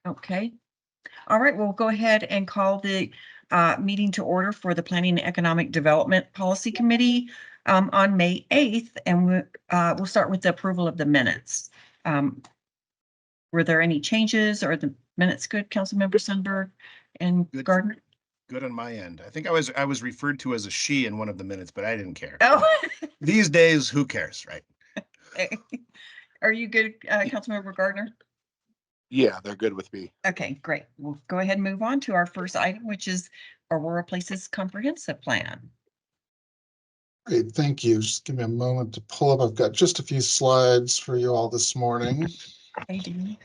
Okay. All right, we'll go ahead and call the meeting to order for the Planning and Economic Development Policy Committee on May 8th, and we'll start with the approval of the minutes. Were there any changes, or the minutes good, Councilmember Sundberg and Good. Gardner? Good on my end. I think I was referred to as a she in one of the minutes, but I didn't care. Oh, These days, who cares, right? are you good, Councilmember Gardner? Yeah, they're good with me. Okay, great. We'll go ahead and move on to our first item, which is Aurora Places Comprehensive Plan. Great, thank you. Just give me a moment to pull up. I've got just a few slides for you all this morning. Hey, Dean.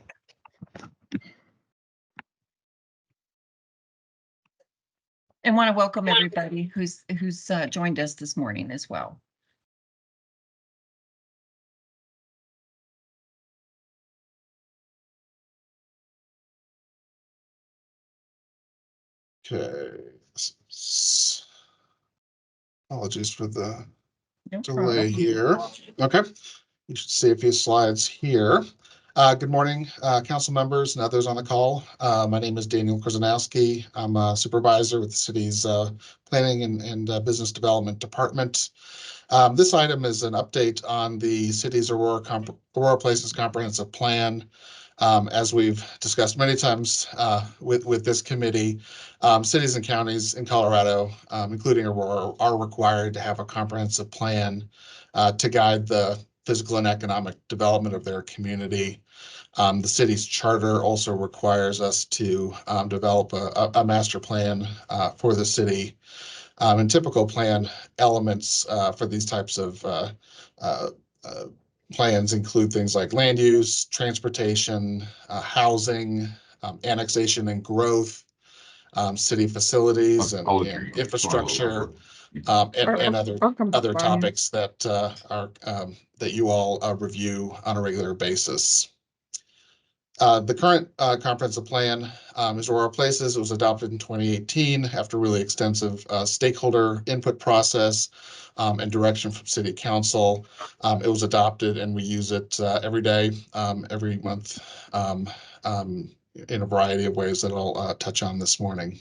And want to welcome everybody who's joined us this morning as well. Okay. Apologies for the No delay problem. here. Okay, you should see a few slides here. Good morning, council members and others on the call. My name is Daniel Krasnowski. I'm a supervisor with the city's Planning and Business Development Department. This item is an update on the city's Aurora Places Comprehensive Plan. As we've discussed many times with this committee, cities and counties in Colorado, including Aurora, are required to have a comprehensive plan to guide the physical and economic development of their community. The city's charter also requires us to develop a master plan for the city. And typical plan elements for these types of plans include things like land use, transportation, housing, annexation and growth, city facilities and infrastructure, and other topics that that you all review on a regular basis. The current comprehensive plan is Aurora Places. It was adopted in 2018 after really extensive stakeholder input process and direction from City Council. It was adopted and we use it every day, every month, in a variety of ways that I'll touch on this morning.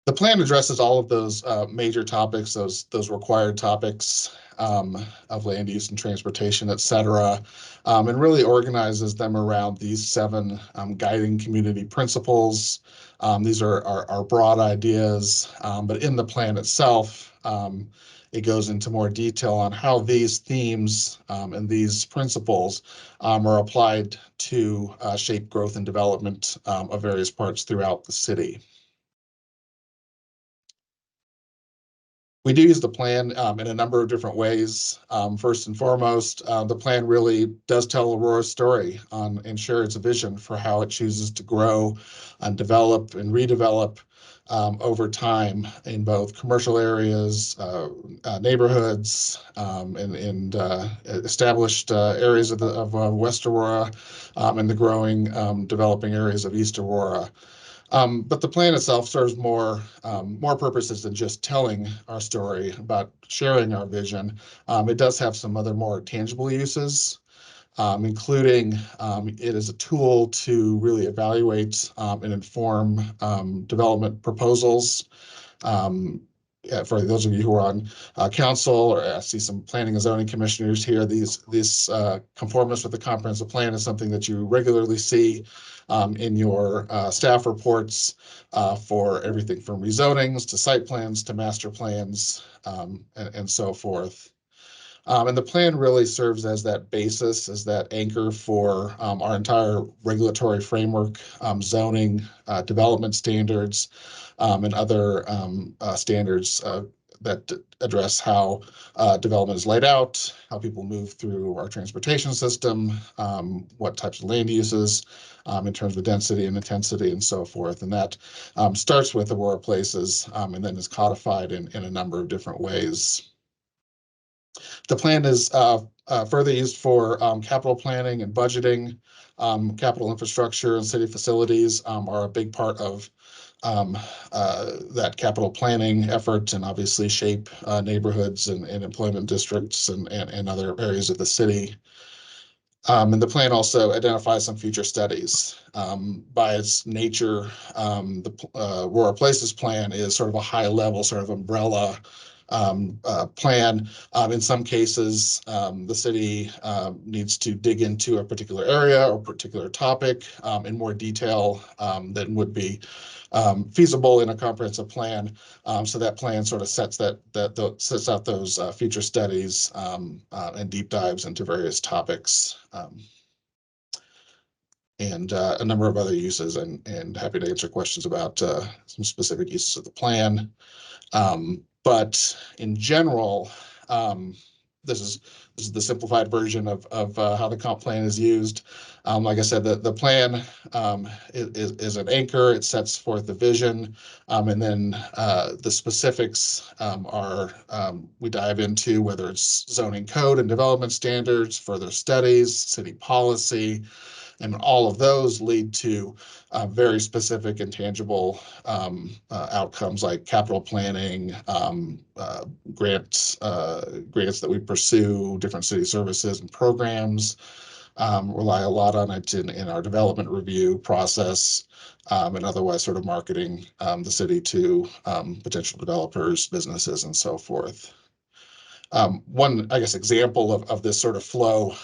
The plan addresses all of those major topics, those required topics of land use and transportation, et cetera, and really organizes them around these 7 guiding community principles. These are broad ideas, but in the plan itself, it goes into more detail on how these themes and these principles are applied to shape growth and development of various parts throughout the city. We do use the plan in a number of different ways. First and foremost, the plan really does tell Aurora's story and share its vision for how it chooses to grow and develop and redevelop over time in both commercial areas, neighborhoods, and established areas of West Aurora and the growing developing areas of East Aurora. But the plan itself serves more purposes than just telling our story about sharing our vision. It does have some other more tangible uses, including it is a tool to really evaluate and inform development proposals. For those of you who are on council, or I see some planning and zoning commissioners here, this conformance with the comprehensive plan is something that you regularly see in your staff reports for everything from rezonings to site plans to master plans and so forth. And the plan really serves as that basis, as that anchor for our entire regulatory framework, zoning, development standards, and other standards that address how development is laid out, how people move through our transportation system, what types of land uses in terms of density and intensity and so forth. And that starts with Aurora Places and then is codified in a number of different ways. The plan is further used for capital planning and budgeting. Capital infrastructure and city facilities are a big part of that capital planning effort, and obviously shape neighborhoods and employment districts and other areas of the city. And the plan also identifies some future studies. By its nature, the Aurora Places plan is sort of a high level, sort of umbrella plan. In some cases, the city needs to dig into a particular area or particular topic in more detail than would be feasible in a comprehensive plan. So that plan sort of sets sets out those future studies and deep dives into various topics. And a number of other uses, and happy to answer questions about some specific uses of the plan. But in general, this is the simplified version of how the comp plan is used. Like I said, the plan is an anchor. It sets forth the vision, and then the specifics are we dive into whether it's zoning code and development standards, further studies, city policy, and all of those lead to very specific and tangible outcomes like capital planning, grants that we pursue, different city services and programs, rely a lot on it in our development review process, and otherwise sort of marketing the city to potential developers, businesses, and so forth. One, I guess, example of this sort of flow,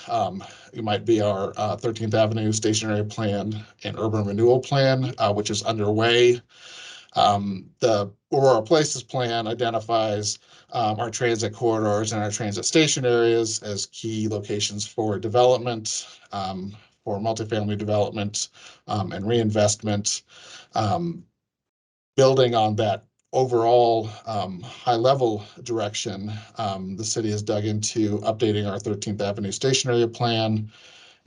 it might be our 13th Avenue stationary plan and urban renewal plan, which is underway. The Aurora Places plan identifies our transit corridors and our transit station areas as key locations for development, for multifamily development and reinvestment. Building on that overall high-level direction, the city has dug into updating our 13th Avenue station area plan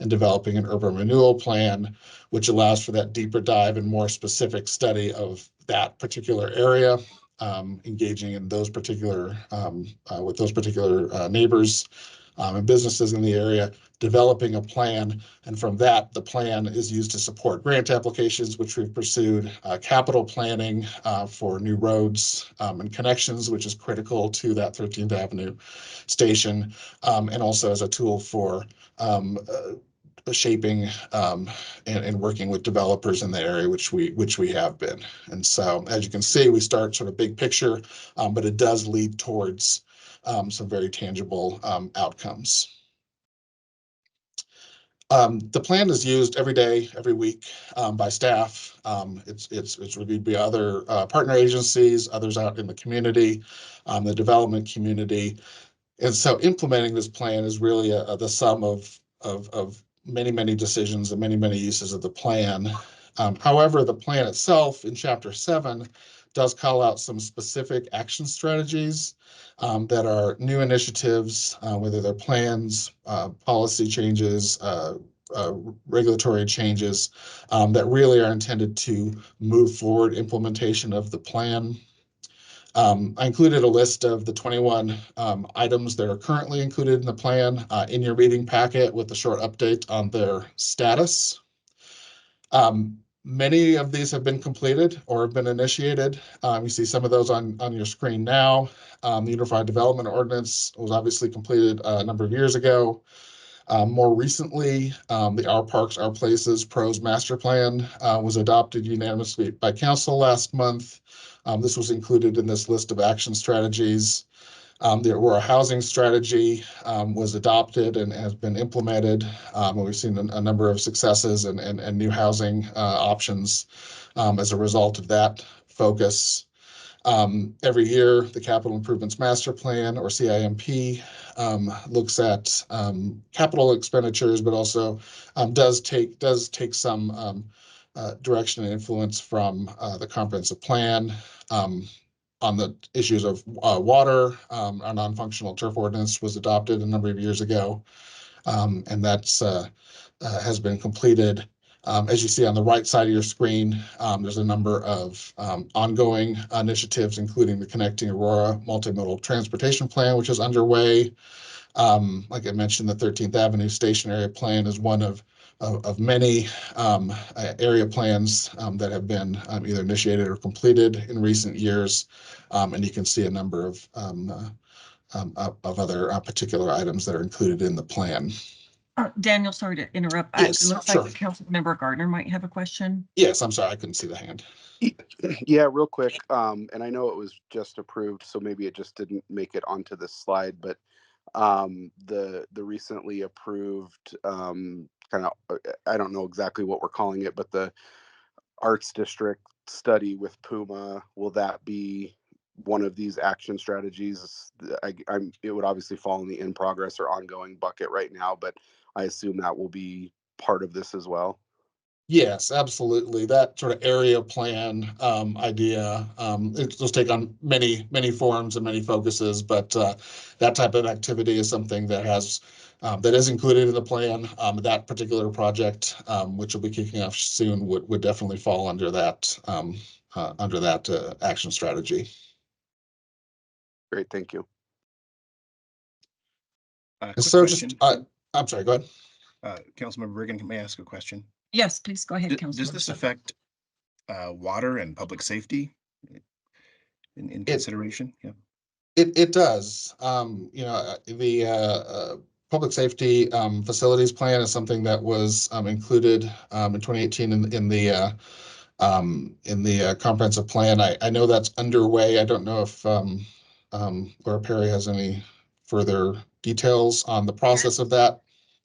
and developing an urban renewal plan, which allows for that deeper dive and more specific study of that particular area, engaging in those particular with those particular neighbors and businesses in the area, developing a plan. And from that, the plan is used to support grant applications, which we've pursued, capital planning for new roads and connections, which is critical to that 13th Avenue station, and also as a tool for shaping and working with developers in the area, which we have been. And so, as you can see, we start sort of big picture, but it does lead towards some very tangible outcomes. The plan is used every day, every week by staff. It's reviewed by other partner agencies, others out in the community, the development community. And so implementing this plan is really the sum of many decisions and many uses of the plan. However, the plan itself in Chapter 7 does call out some specific action strategies that are new initiatives, whether they're plans, policy changes, regulatory changes that really are intended to move forward implementation of the plan. I included a list of the 21 items that are currently included in the plan in your meeting packet with a short update on their status. Many of these have been completed or have been initiated. You see some of those on your screen now. The Unified Development Ordinance was obviously completed a number of years ago. More recently, the Our Parks, Our Places PROS Master Plan was adopted unanimously by Council last month. This was included in this list of action strategies. The Aurora Housing Strategy was adopted and has been implemented. And we've seen a number of successes and new housing options as a result of that focus. Every year, the Capital Improvements Master Plan, or CIMP, looks at capital expenditures, but also does take some direction and influence from the comprehensive plan on the issues of water. Our non-functional turf ordinance was adopted a number of years ago, and that's has been completed. As you see on the right side of your screen, there's a number of ongoing initiatives, including the Connecting Aurora Multimodal Transportation Plan, which is underway. Like I mentioned, the 13th Avenue Station Area Plan is one of many area plans that have been either initiated or completed in recent years. And you can see a number of other particular items that are included in the plan. Daniel, sorry to interrupt. Yes, It looks sure. like Councilmember Gardner might have a question. Yes, I'm sorry, I couldn't see the hand. Yeah, real quick. And I know it was just approved, so maybe it just didn't make it onto this slide, but the recently approved kind of, I don't know exactly what we're calling it, but the arts district study with Puma, will that be one of these action strategies? It would obviously fall in the in progress or ongoing bucket right now, but I assume that will be part of this as well. Yes, absolutely. That sort of area plan idea, it does take on many forms and many focuses, but that type of activity is something that has that is included in the plan. That particular project, which will be kicking off soon, would definitely fall under that action strategy. Great, thank you. And Quick so question. I'm sorry, go ahead. Councilmember Bergan, may I ask a question? Yes, please go ahead, Does Councilmember. this affect water and public safety in consideration? Yeah. It does. The public safety facilities plan is something that was included in 2018 in the comprehensive plan. I know that's underway. I don't know if Laura Perry has any further details on the process of that.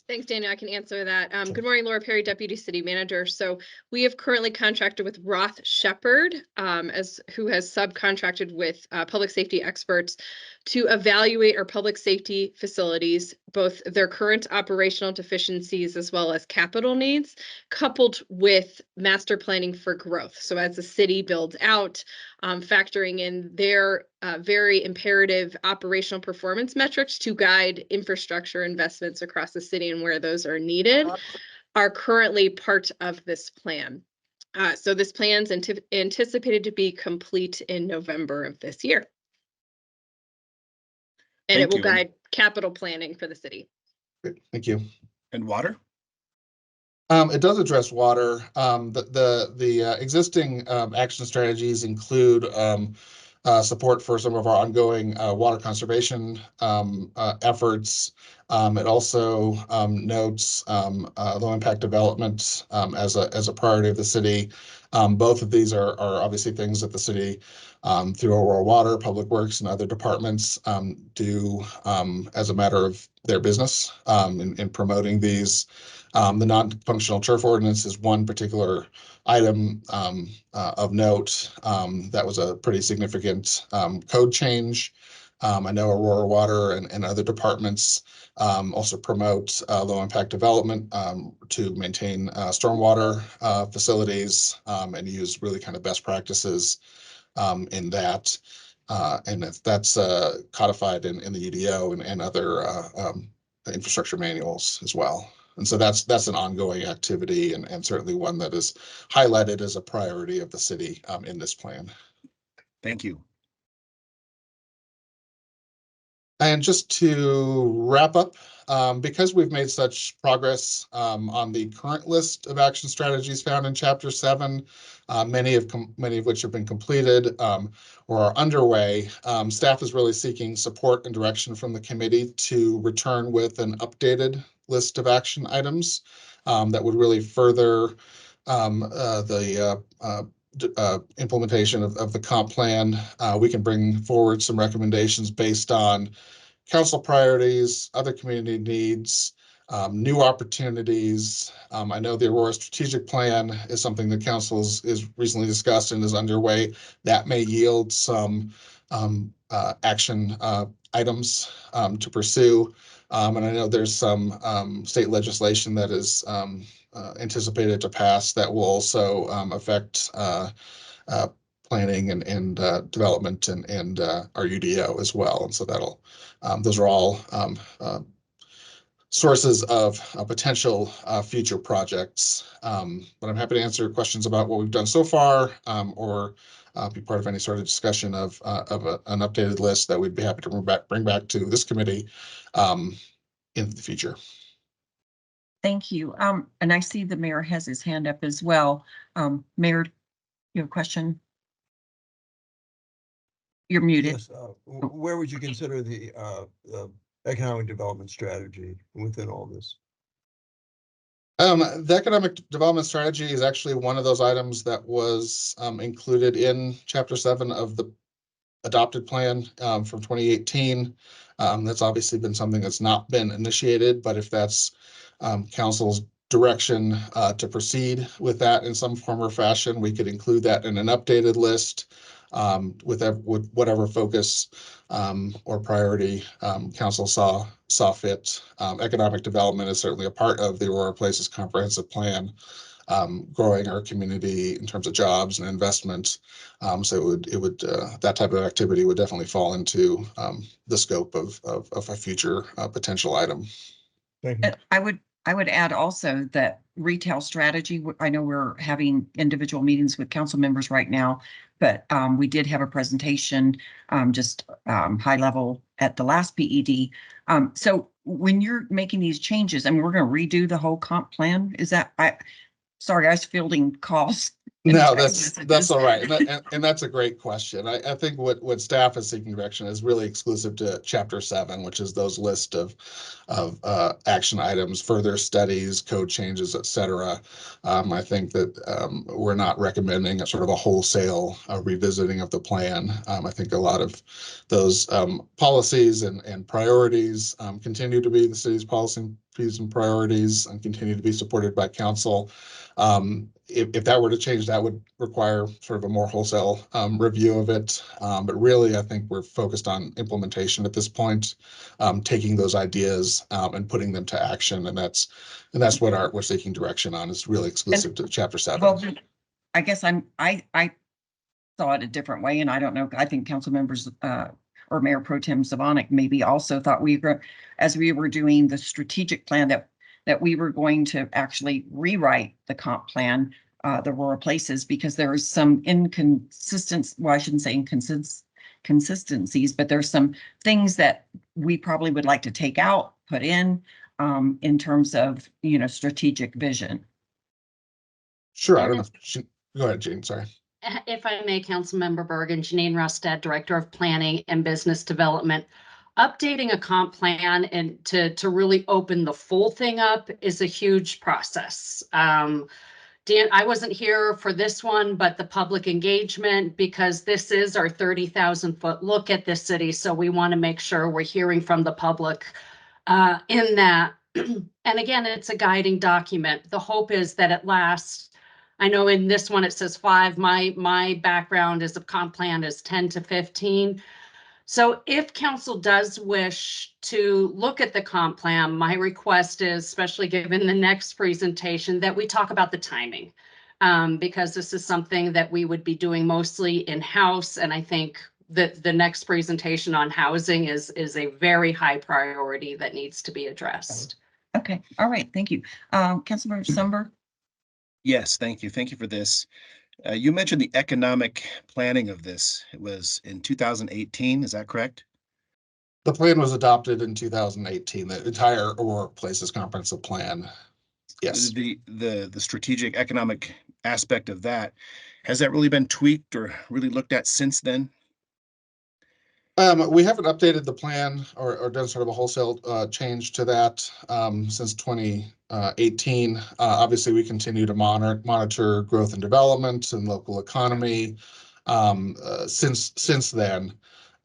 Thanks, Daniel. I can answer that. Sure. Good morning, Laura Perry, Deputy City Manager. So we have currently contracted with Roth Shepherd, who has subcontracted with public safety experts to evaluate our public safety facilities, both their current operational deficiencies as well as capital needs, coupled with master planning for growth. So as the city builds out, factoring in their very imperative operational performance metrics to guide infrastructure investments across the city and where those are needed, are currently part of this plan. So this plan's anticipated to be complete in November of this year. And it will guide capital planning for the city. Great, thank you. And water? It does address water. The existing action strategies include support for some of our ongoing water conservation efforts. It also notes low impact development as a priority of the city. Both of these are obviously things that the city, through Aurora Water, Public Works, and other departments do as a matter of their business in promoting these. The non-functional turf ordinance is one particular item of note. That was a pretty significant code change. I know Aurora Water and other departments also promote low impact development to maintain stormwater facilities and use really kind of best practices in that. And that's codified in the UDO and other infrastructure manuals as well. And so that's an ongoing activity and certainly one that is highlighted as a priority of the city in this plan. Thank you. And just to wrap up, because we've made such progress on the current list of action strategies found in Chapter 7, many of which have been completed or are underway, staff is really seeking support and direction from the committee to return with an updated list of action items that would really further the implementation of the comp plan. We can bring forward some recommendations based on council priorities, other community needs, new opportunities. I know the Aurora strategic plan is something the council is recently discussed and is underway. That may yield some action items to pursue. And I know there's some state legislation that is anticipated to pass that will also affect planning and development and our UDO as well. And so those are all sources of potential future projects. But I'm happy to answer questions about what we've done so far or be part of any sort of discussion of an updated list that we'd be happy to bring back to this committee in the future. Thank you. And I see the mayor has his hand up as well. Mayor, you have a question? You're muted. Yes. Where would you consider the economic development strategy within all this? The economic development strategy is actually one of those items that was included in Chapter 7 of the adopted plan from 2018. That's obviously been something that's not been initiated, but if that's council's direction to proceed with that in some form or fashion, we could include that in an updated list with whatever focus or priority council saw fit. Economic development is certainly a part of the Aurora Places Comprehensive Plan, growing our community in terms of jobs and investment. So it would that type of activity would definitely fall into the scope of a future potential item. Thank you. And I would add also that retail strategy, I know we're having individual meetings with council members right now, but we did have a presentation, just high level at the last PED. So when you're making these changes, and we're going to redo the whole comp plan, is that, sorry, I was fielding calls. No, that's all right. And that's a great question. I think what staff is seeking direction is really exclusive to Chapter 7, which is those list of action items, further studies, code changes, et cetera. I think that we're not recommending a sort of a wholesale revisiting of the plan. I think a lot of those policies and priorities continue to be the city's policies and priorities and continue to be supported by council. If that were to change, that would require sort of a more wholesale review of it. But really, I think we're focused on implementation at this point, taking those ideas and putting them to action. And that's what we're seeking direction on. Is really exclusive to Chapter 7. Well, I guess I saw it a different way, and I don't know. I think council members or Mayor Pro Tem Savonic maybe also thought as we were doing the strategic plan that we were going to actually rewrite the comp plan, the Aurora Places, because there is some well, I shouldn't say inconsistencies, but there's some things that we probably would like to take out, put in terms of, strategic vision. Sure. I don't know. Go ahead, Jane. Sorry. If I may, Councilmember Bergan, Janine Rustad, Director of Planning and Business Development. Updating a comp plan and to really open the full thing up is a huge process. Dan, I wasn't here for this one, but the public engagement, because this is our 30,000-foot look at this city. So we want to make sure we're hearing from the public in that. And again, it's a guiding document. The hope is that it lasts. I know in this one it says 5. My background as a comp plan is 10 to 15. So if council does wish to look at the comp plan, my request is, especially given the next presentation, that we talk about the timing, because this is something that we would be doing mostly in-house. And I think that the next presentation on housing is a very high priority that needs to be addressed. Okay. All right. Thank you. Councilmember Sundberg. Yes, thank you. Thank you for this. You mentioned the economic planning of this. It was in 2018. Is that correct? The plan was adopted in 2018. The entire Aurora Places Comprehensive Plan. Yes. The strategic economic aspect of that, has that really been tweaked or really looked at since then? We haven't updated the plan or done sort of a wholesale change to that since 2018. Obviously, we continue to monitor growth and development and local economy since then.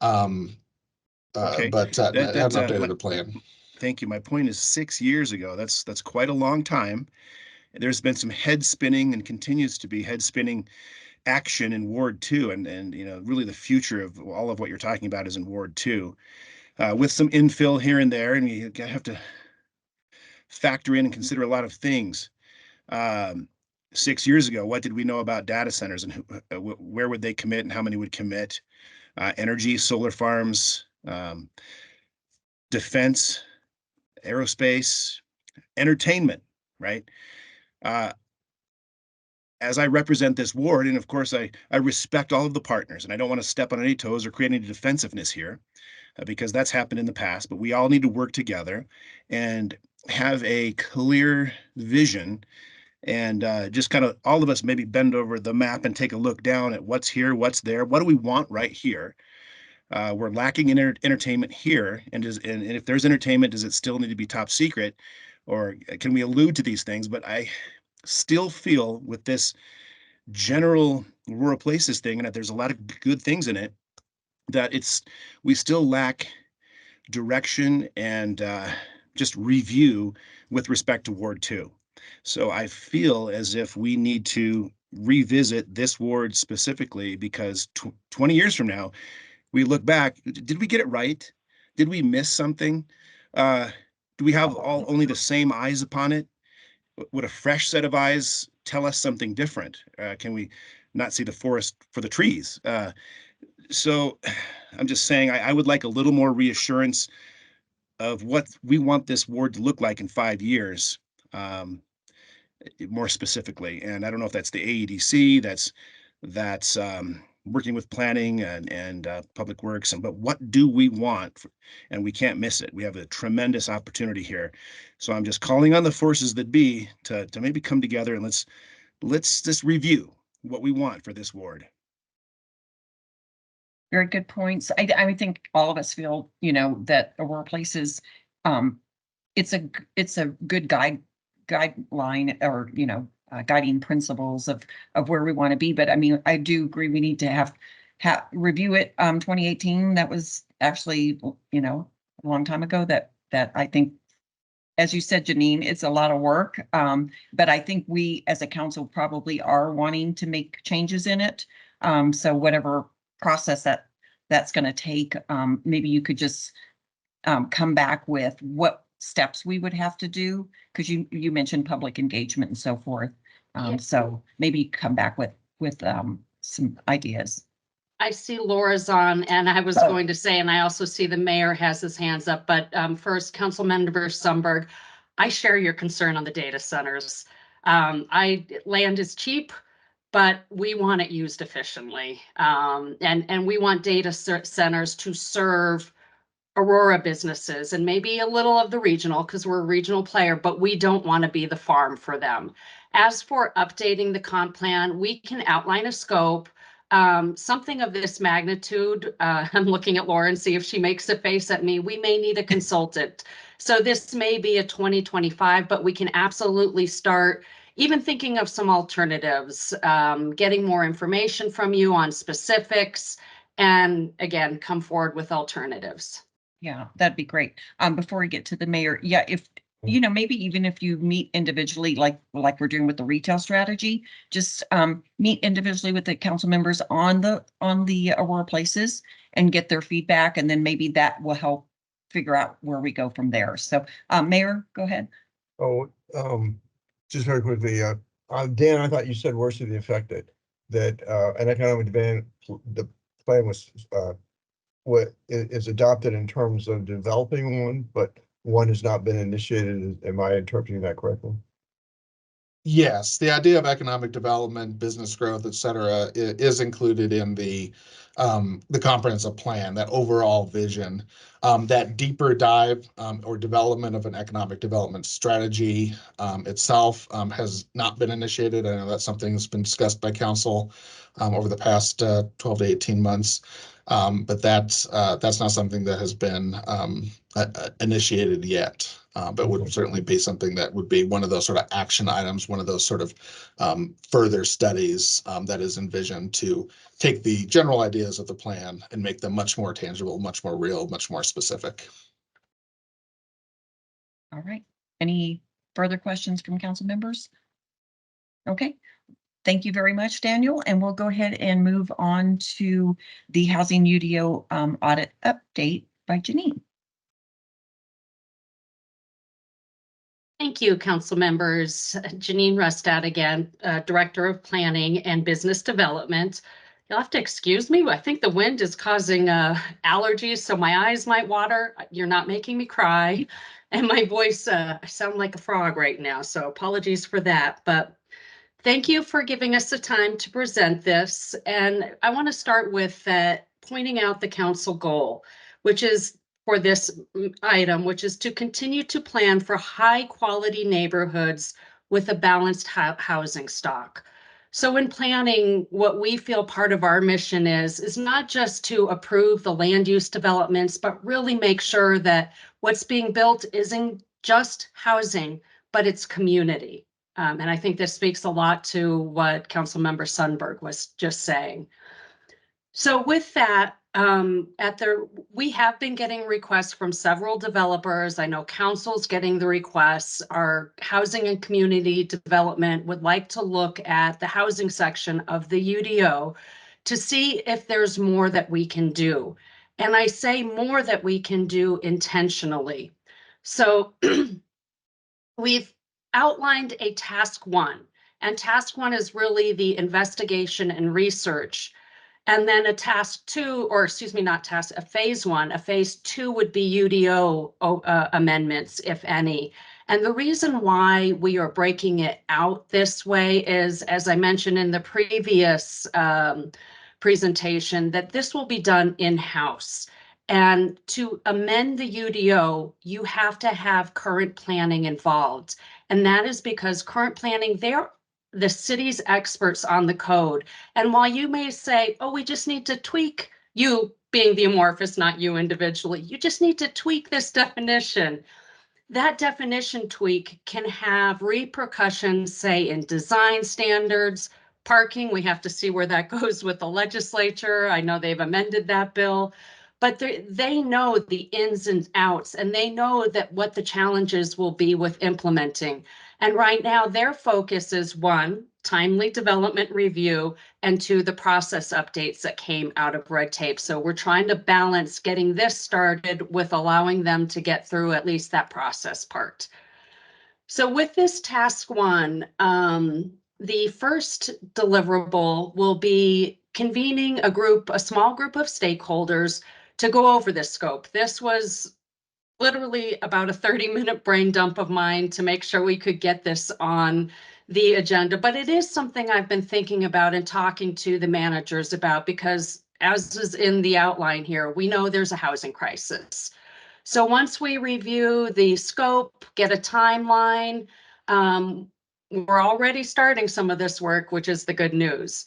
Okay. But haven't updated the plan. Thank you. My point is 6 years ago. That's quite a long time. There's been some head spinning and continues to be head spinning action in Ward 2, and really the future of all of what you're talking about is in Ward 2, with some infill here and there, and you have to factor in and consider a lot of things. 6 years ago, what did we know about data centers, and where would they commit and how many would commit? Energy, solar farms, defense, aerospace, entertainment, right? As I represent this ward, and of course I respect all of the partners, and I don't want to step on any toes or create any defensiveness here, because that's happened in the past, but we all need to work together and have a clear vision, and just kind of all of us maybe bend over the map and take a look down at what's here, what's there, what do we want right here? We're lacking in entertainment here, and if there's entertainment, does it still need to be top secret? or can we allude to these things? But I still feel with this general rural places thing, and that there's a lot of good things in it, that we still lack direction and just review with respect to Ward 2. So I feel as if we need to revisit this ward specifically, because 20 years from now, we look back, did we get it right? Did we miss something? Do we have only the same eyes upon it? Would a fresh set of eyes tell us something different? Can we not see the forest for the trees? So I'm just saying, I would like a little more reassurance of what we want this ward to look like in 5 years, um, more specifically. And I don't know if that's the AEDC, that's working with planning and public works, but what do we want? And we can't miss it. We have a tremendous opportunity here. So I'm just calling on the forces that be to maybe come together, and let's just review what we want for this ward. Very good points. I think all of us feel, that Aurora Places, it's a good guideline, or, guiding principles of where we want to be. But I mean, I do agree we need to have review it. 2018, that was actually, a long time ago, that I think, as you said, Janine, it's a lot of work. But I think we as a council probably are wanting to make changes in it. So whatever process that's going to take, maybe you could just come back with what steps we would have to do, because you mentioned public engagement and so forth. So maybe come back with some ideas. I see Laura's on, and I was going to say, and I also see the mayor has his hands up, but first, Councilmember Sundberg, I share your concern on the data centers. Land is cheap, but we want it used efficiently. And we want data centers to serve Aurora businesses and maybe a little of the regional, because we're a regional player, but we don't want to be the farm for them. As for updating the comp plan, we can outline a scope, something of this magnitude. I'm looking at Laura and see if she makes a face at me. We may need a consultant. So this may be a 2025, but we can absolutely start even thinking of some alternatives, getting more information from you on specifics, and again, come forward with alternatives. Yeah, that'd be great. Before we get to the mayor, yeah, if maybe even if you meet individually, like we're doing with the retail strategy, just meet individually with the council members on the Aurora Places and get their feedback, and then maybe that will help figure out where we go from there. So, Mayor, go ahead. Oh, just very quickly, Dan, I thought you said worse to the effect that an economic development, the plan was what is adopted in terms of developing one, but one has not been initiated. Am I interpreting that correctly? Yes, the idea of economic development, business growth, et cetera, is included in the comprehensive plan, that overall vision. That deeper dive or development of an economic development strategy itself has not been initiated. I know that's something that's been discussed by council over the past 12 to 18 months. But that's not something that has been initiated yet, but would certainly be something that would be one of those sort of action items, one of those sort of further studies that is envisioned to take the general ideas of the plan and make them much more tangible, much more real, much more specific. All right. Any further questions from council members? Okay. Thank you very much, Daniel. And we'll go ahead and move on to the housing UDO audit update by Janine. Thank you, council members. Janine Rustad again, Director of Planning and Business Development. You'll have to excuse me. I think the wind is causing allergies, so my eyes might water. You're not making me cry. And my voice, I sound like a frog right now, so apologies for that. But thank you for giving us the time to present this. And I want to start with pointing out the council goal, which is for this item, which is to continue to plan for high quality neighborhoods with a balanced housing stock. So in planning, what we feel part of our mission is not just to approve the land use developments, but really make sure that what's being built is just housing, but it's community. And I think this speaks a lot to what Councilmember Sundberg was just saying. So with that, we have been getting requests from several developers. I know council's getting the requests. Our housing and community development would like to look at the housing section of the UDO to see if there's more that we can do. And I say more that we can do intentionally. So we've outlined a task 1, and task 1 is really the investigation and research. And then a task 2, or excuse me, not task, a phase 1, a phase 2 would be UDO amendments, if any. And the reason why we are breaking it out this way is, as I mentioned in the previous presentation, that this will be done in-house. And to amend the UDO, you have to have current planning involved. And that is because current planning, they're the city's experts on the code. And while you may say, oh, we just need to tweak, you being the amorphous, not you individually, you just need to tweak this definition. That definition tweak can have repercussions, say, in design standards, parking. We have to see where that goes with the legislature. I know they've amended that bill, but they know the ins and outs, and they know that what the challenges will be with implementing. And right now their focus is 1, timely development review, and 2, the process updates that came out of red tape. So we're trying to balance getting this started with allowing them to get through at least that process part. So with this task 1, the first deliverable will be convening a small group of stakeholders to go over this scope. This was literally about a 30-minute brain dump of mine to make sure we could get this on the agenda. But it is something I've been thinking about and talking to the managers about, because as is in the outline here, we know there's a housing crisis. So once we review the scope, get a timeline, we're already starting some of this work, which is the good news.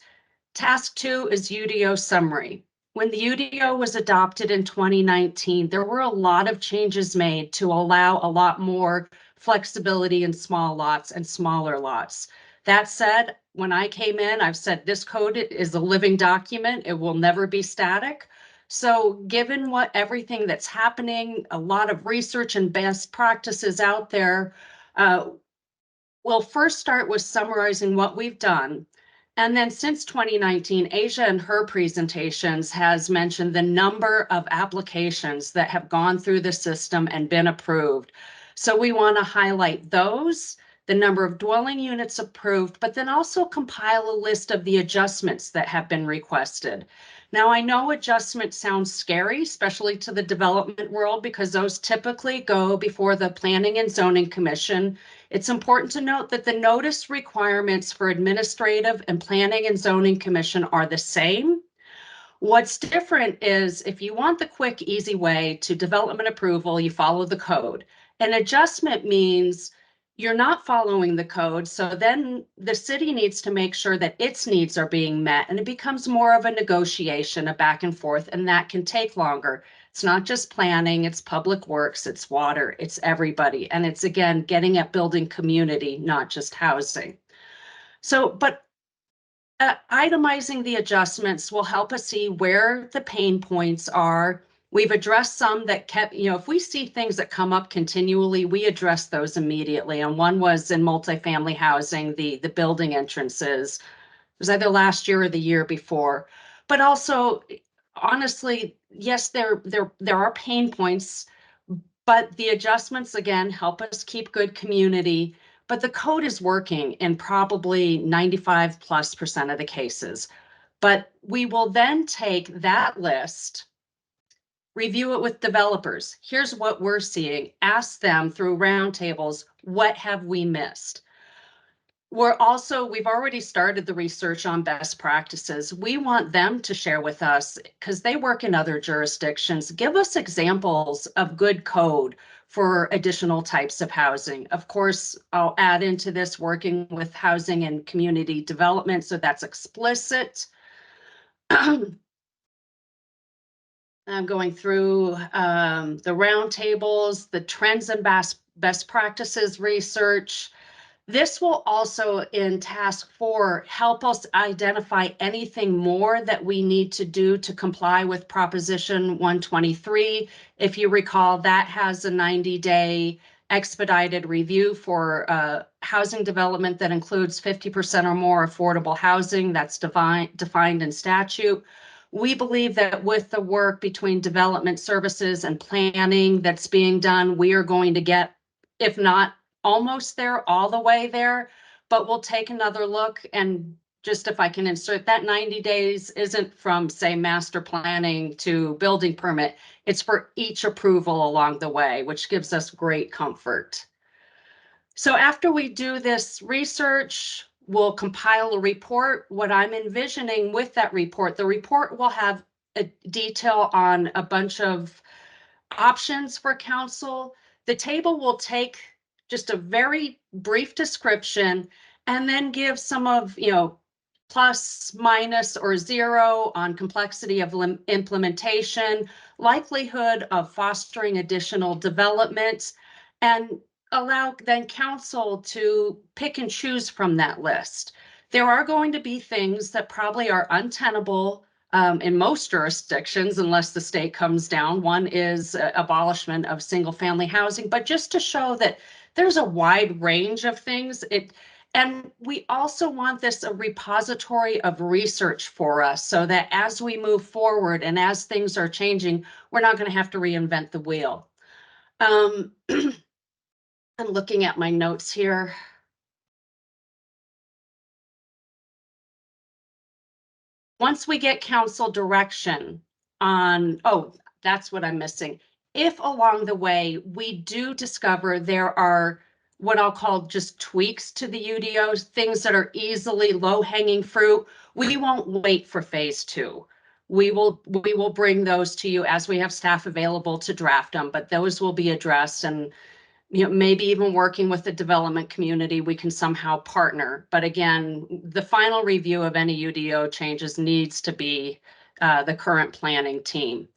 Task 2 is UDO summary. When the UDO was adopted in 2019, there were a lot of changes made to allow a lot more flexibility in small lots and smaller lots. That said, when I came in, I've said this code is a living document. It will never be static. So given everything that's happening, a lot of research and best practices out there, we'll first start with summarizing what we've done. And then since 2019, Asia in her presentations has mentioned the number of applications that have gone through the system and been approved. So we want to highlight those, the number of dwelling units approved, but then also compile a list of the adjustments that have been requested. Now, I know adjustment sounds scary, especially to the development world, because those typically go before the Planning and Zoning Commission. It's important to note that the notice requirements for Administrative and Planning and Zoning Commission are the same. What's different is if you want the quick, easy way to development approval, you follow the code. An adjustment means you're not following the code, so then the city needs to make sure that its needs are being met, and it becomes more of a negotiation, a back and forth, and that can take longer. It's not just planning, it's public works, it's water, it's everybody. And it's, again, getting at building community, not just housing. So, but itemizing the adjustments will help us see where the pain points are. We've addressed some that kept, if we see things that come up continually, we address those immediately. And one was in multifamily housing, the building entrances. It was either last year or the year before. But also, honestly, yes, there are pain points, but the adjustments, again, help us keep good community. But the code is working in probably 95+% of the cases. But we will then take that list, review it with developers. Here's what we're seeing. Ask them through roundtables, what have we missed? We've already started the research on best practices. We want them to share with us, because they work in other jurisdictions. Give us examples of good code for additional types of housing. Of course, I'll add into this working with housing and community development, so that's explicit. I'm going through the roundtables, the trends and best practices research. This will also, in task 4, help us identify anything more that we need to do to comply with Proposition 123. If you recall, that has a 90-day expedited review for housing development that includes 50% or more affordable housing. That's defined in statute. We believe that with the work between development services and planning that's being done, we are going to get, if not almost there, all the way there, but we'll take another look. And just if I can insert, that 90 days isn't from, say, master planning to building permit. It's for each approval along the way, which gives us great comfort. So after we do this research, we'll compile a report. What I'm envisioning with that report, the report will have a detail on a bunch of options for council. The table will take just a very brief description and then give some of, plus, minus, or 0 on complexity of implementation, likelihood of fostering additional development, and allow then council to pick and choose from that list. There are going to be things that probably are untenable in most jurisdictions, unless the state comes down. One is abolishment of single-family housing, but just to show that there's a wide range of things. And we also want this a repository of research for us, so that as we move forward and as things are changing, we're not going to have to reinvent the wheel. I'm looking at my notes here. Once we get council direction on, oh, that's what I'm missing. If along the way we do discover there are what I'll call just tweaks to the UDOs, things that are easily low-hanging fruit, we won't wait for phase 2. We will bring those to you as we have staff available to draft them, but those will be addressed. And maybe even working with the development community, we can somehow partner. But again, the final review of any UDO changes needs to be the current planning team.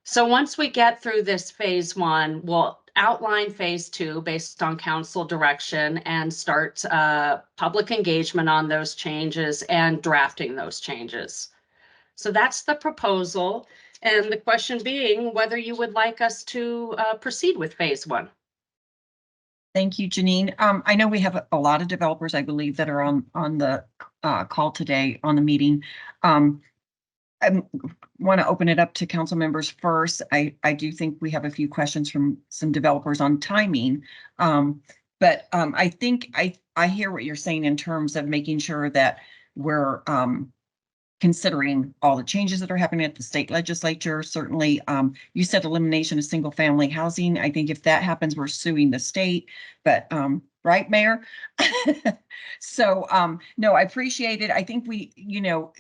So once we get through this phase 1, we'll outline phase 2 based on council direction and start public engagement on those changes and drafting those changes. So that's the proposal. And the question being whether you would like us to proceed with phase 1. Thank you, Janine. I know we have a lot of developers, I believe, that are on the call today on the meeting. I want to open it up to council members first. I do think we have a few questions from some developers on timing. But I think I hear what you're saying in terms of making sure that we're considering all the changes that are happening at the state legislature. Certainly, you said elimination of single family housing. I think if that happens, we're suing the state, but right, Mayor? So no, I appreciate it. I think we,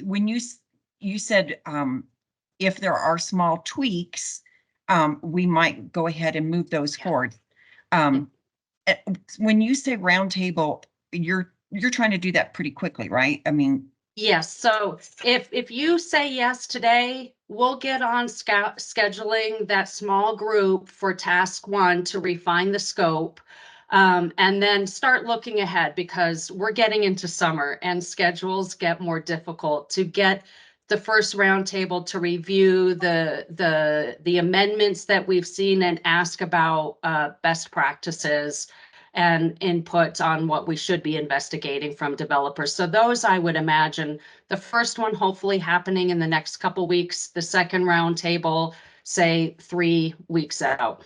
when you said if there are small tweaks, we might go ahead and move those forward. When you say roundtable, you're trying to do that pretty quickly, right? I mean, yes. So if you say yes today, we'll get on scheduling that small group for task 1 to refine the scope, and then start looking ahead, because we're getting into summer and schedules get more difficult. To get the first roundtable to review the amendments that we've seen and ask about best practices and input on what we should be investigating from developers. So those, I would imagine, the first one hopefully happening in the next couple weeks, the second roundtable, say 3 weeks out.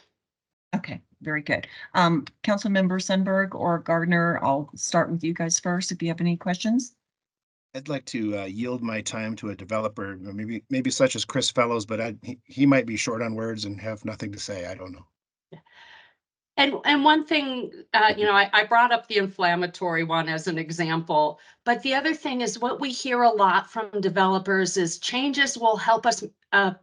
Okay, very good. Councilmember Sundberg or Gardner, I'll start with you guys first if you have any questions. I'd like to yield my time to a developer, maybe such as Chris Fellows, but he might be short on words and have nothing to say. I don't know. And one thing, I brought up the inflammatory one as an example, but the other thing is what we hear a lot from developers is changes will help us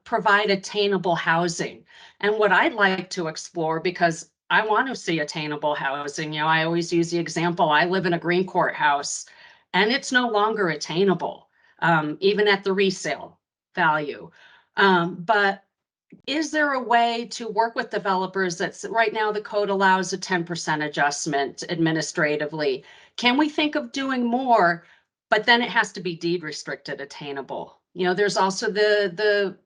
provide attainable housing. And what I'd like to explore, because I want to see attainable housing, I always use the example, I live in a Green Court house and it's no longer attainable, even at the resale value. But is there a way to work with developers that's right now the code allows a 10% adjustment administratively? Can we think of doing more, but then it has to be deed restricted attainable? You know, there's also the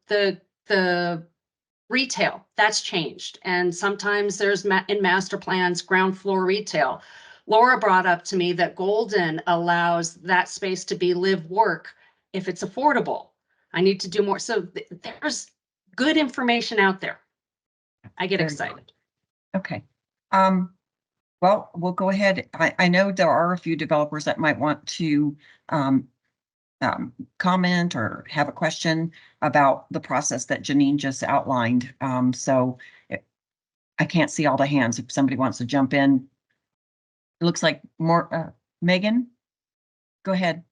retail that's changed. And sometimes there's in master plans, ground floor retail. Laura brought up to me that Golden allows that space to be live work if it's affordable. I need to do more. So there's good information out there. I get Very excited. Okay. Well, we'll go ahead. I know there are a few developers that might want to comment or have a question about the process that Janine just outlined. I can't see all the hands. If somebody wants to jump in. It looks like more, Megan, go ahead.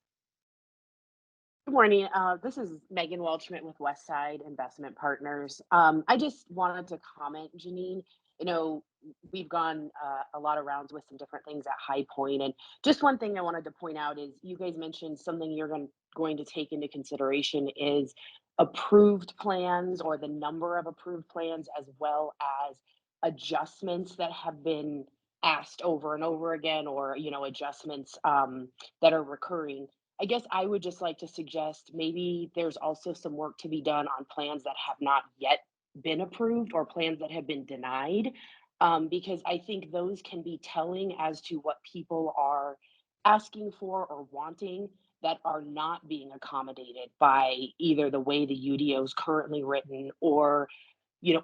Good morning. This is Megan Welchman with Westside Investment Partners. I just wanted to comment, Janine. You know, we've gone a lot of rounds with some different things at High Point, and just one thing I wanted to point out is you guys mentioned something you're going to take into consideration is approved plans or the number of approved plans, as well as adjustments that have been asked over and over again, or adjustments that are recurring. I guess I would just like to suggest maybe there's also some work to be done on plans that have not yet been approved or plans that have been denied, because I think those can be telling as to what people are asking for or wanting that are not being accommodated by either the way the UDO is currently written or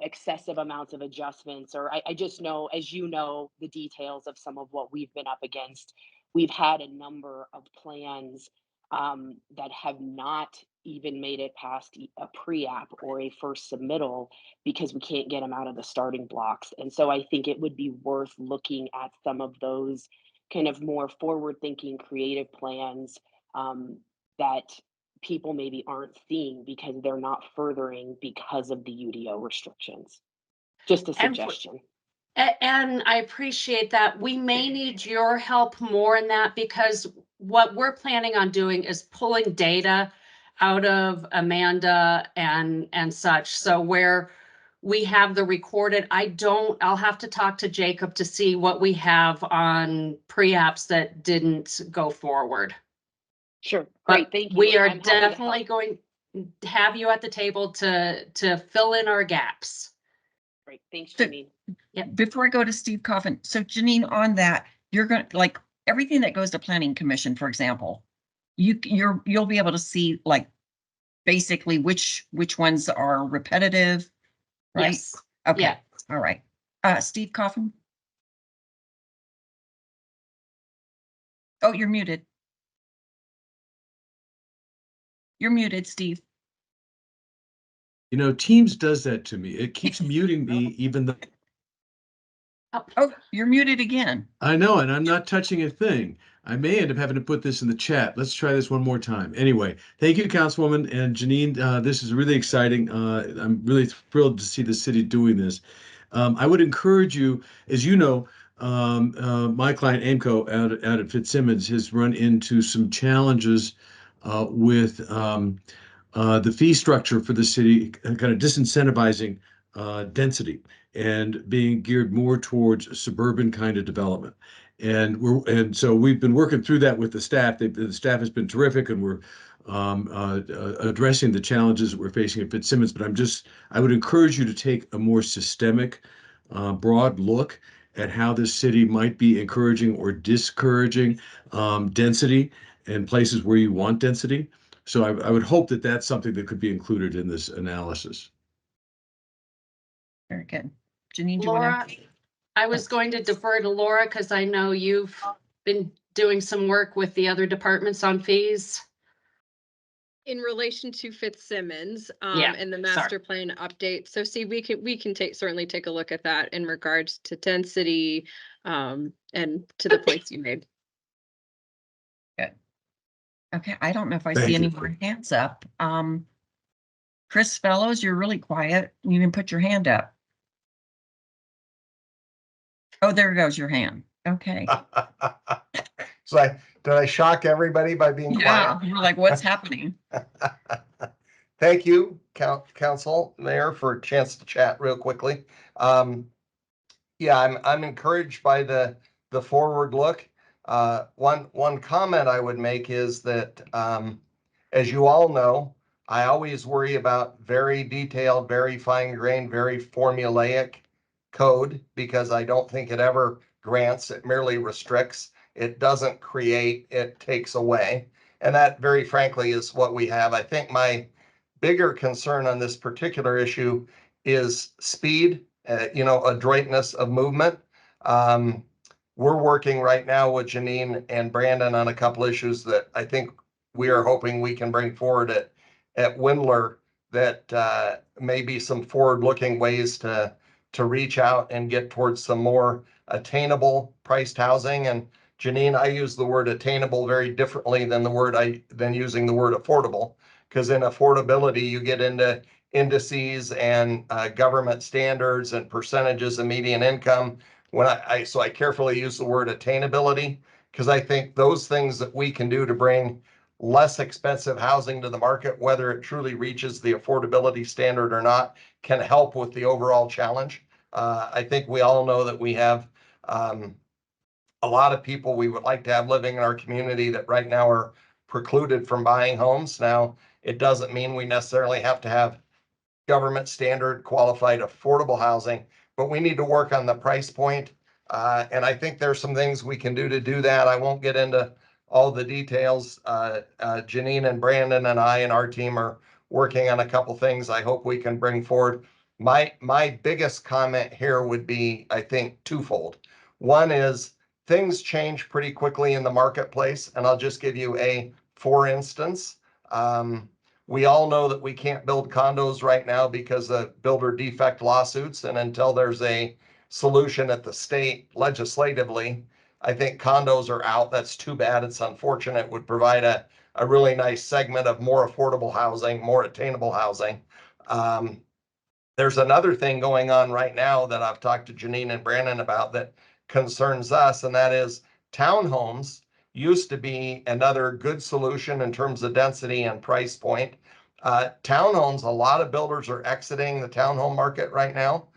excessive amounts of adjustments. Or I just know, as you know, the details of some of what we've been up against. We've had a number of plans that have not even made it past a pre-app or a first submittal because we can't get them out of the starting blocks. And so I think it would be worth looking at some of those kind of more forward-thinking creative plans that people maybe aren't seeing because they're not furthering because of the UDO restrictions. Just a suggestion. And I appreciate that. We may need your help more in that, because what we're planning on doing is pulling data out of Amanda and such. So where we have the recorded, I'll have to talk to Jacob to see what we have on pre-apps that didn't go forward. Sure. Great. But thank you. We are definitely going to have you at the table to fill in our gaps. Great. Thanks, Janine. Before I go to Steve Coffin, so Janine, on that, you're going to, like, everything that goes to Planning Commission, for example, you'll be able to see, like, basically which ones are repetitive, right? Yes. Okay. Yeah. All right. Steve Coffin. Oh, you're muted. You're muted, Steve. You know, Teams does that to me. It keeps muting me even though. Oh, you're muted again. I know, and I'm not touching a thing. I may end up having to put this in the chat. Let's try this one more time. Anyway, thank you, Councilwoman and Janine. This is really exciting. I'm really thrilled to see the city doing this. I would encourage you, as you know, my client AIMCO out at Fitzsimmons has run into some challenges with the fee structure for the city, kind of disincentivizing density and being geared more towards suburban kind of development. And so we've been working through that with the staff. The staff has been terrific, and we're addressing the challenges that we're facing at Fitzsimmons. But I would encourage you to take a more systemic, broad look at how this city might be encouraging or discouraging density in places where you want density. So I would hope that that's something that could be included in this analysis. Very good. Janine, do you Laura, want to? I was going to defer to Laura because I know you've been doing some work with the other departments on fees. In relation to Fitzsimmons, Yeah, and the master plan update. So see, we can certainly take a look at that in regards to density, and to the points you made. Good. Okay, I don't know if I Thank see any you. more hands up. Chris Fellows, you're really quiet. You can put your hand up. Oh, there goes your hand. Okay. So did I shock everybody by being Yeah, quiet? you're like, what's happening? Thank you, Council, Mayor, for a chance to chat real quickly. Yeah, I'm encouraged by the forward look. One comment I would make is that, as you all know, I always worry about very detailed, very fine-grained, very formulaic code because I don't think it ever grants, it merely restricts. It doesn't create, it takes away. And that, very frankly, is what we have. I think my bigger concern on this particular issue is speed, adroitness of movement. We're working right now with Janine and Brandon on a couple issues that I think we are hoping we can bring forward at Windler that may be some forward-looking ways to reach out and get towards some more attainable priced housing. And Janine, I use the word attainable very differently than using the word affordable, because in affordability you get into indices and government standards and percentages of median income. When I carefully use the word attainability, because I think those things that we can do to bring less expensive housing to the market, whether it truly reaches the affordability standard or not, can help with the overall challenge. I think we all know that we have a lot of people we would like to have living in our community that right now are precluded from buying homes. Now, it doesn't mean we necessarily have to have government standard qualified affordable housing, but we need to work on the price point. And I think there's some things we can do to do that. I won't get into all the details. Janine and Brandon and I and our team are working on a couple things I hope we can bring forward. My biggest comment here would be, I think, twofold. One is things change pretty quickly in the marketplace, and I'll just give you a for instance. We all know that we can't build condos right now because of builder defect lawsuits. And until there's a solution at the state legislatively, I think condos are out. That's too bad. It's unfortunate. It would provide a really nice segment of more affordable housing, more attainable housing. There's another thing going on right now that I've talked to Janine and Brandon about that concerns us, and that is townhomes used to be another good solution in terms of density and price point. Townhomes, a lot of builders are exiting the townhome market right now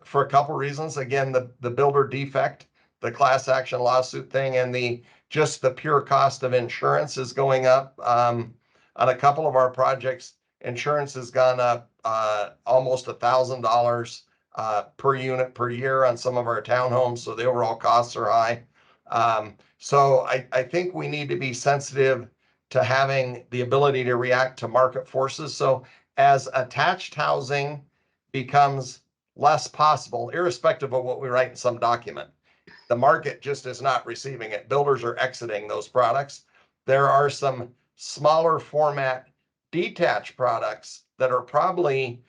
for a couple reasons. Again, the builder defect, the class action lawsuit thing, and just the pure cost of insurance is going up. On a couple of our projects, insurance has gone up almost $1,000 per unit per year on some of our townhomes, so the overall costs are high. So I think we need to be sensitive to having the ability to react to market forces. So as attached housing becomes less possible, irrespective of what we write in some document, the market just is not receiving it. Builders are exiting those products. There are some smaller format detached products that are probably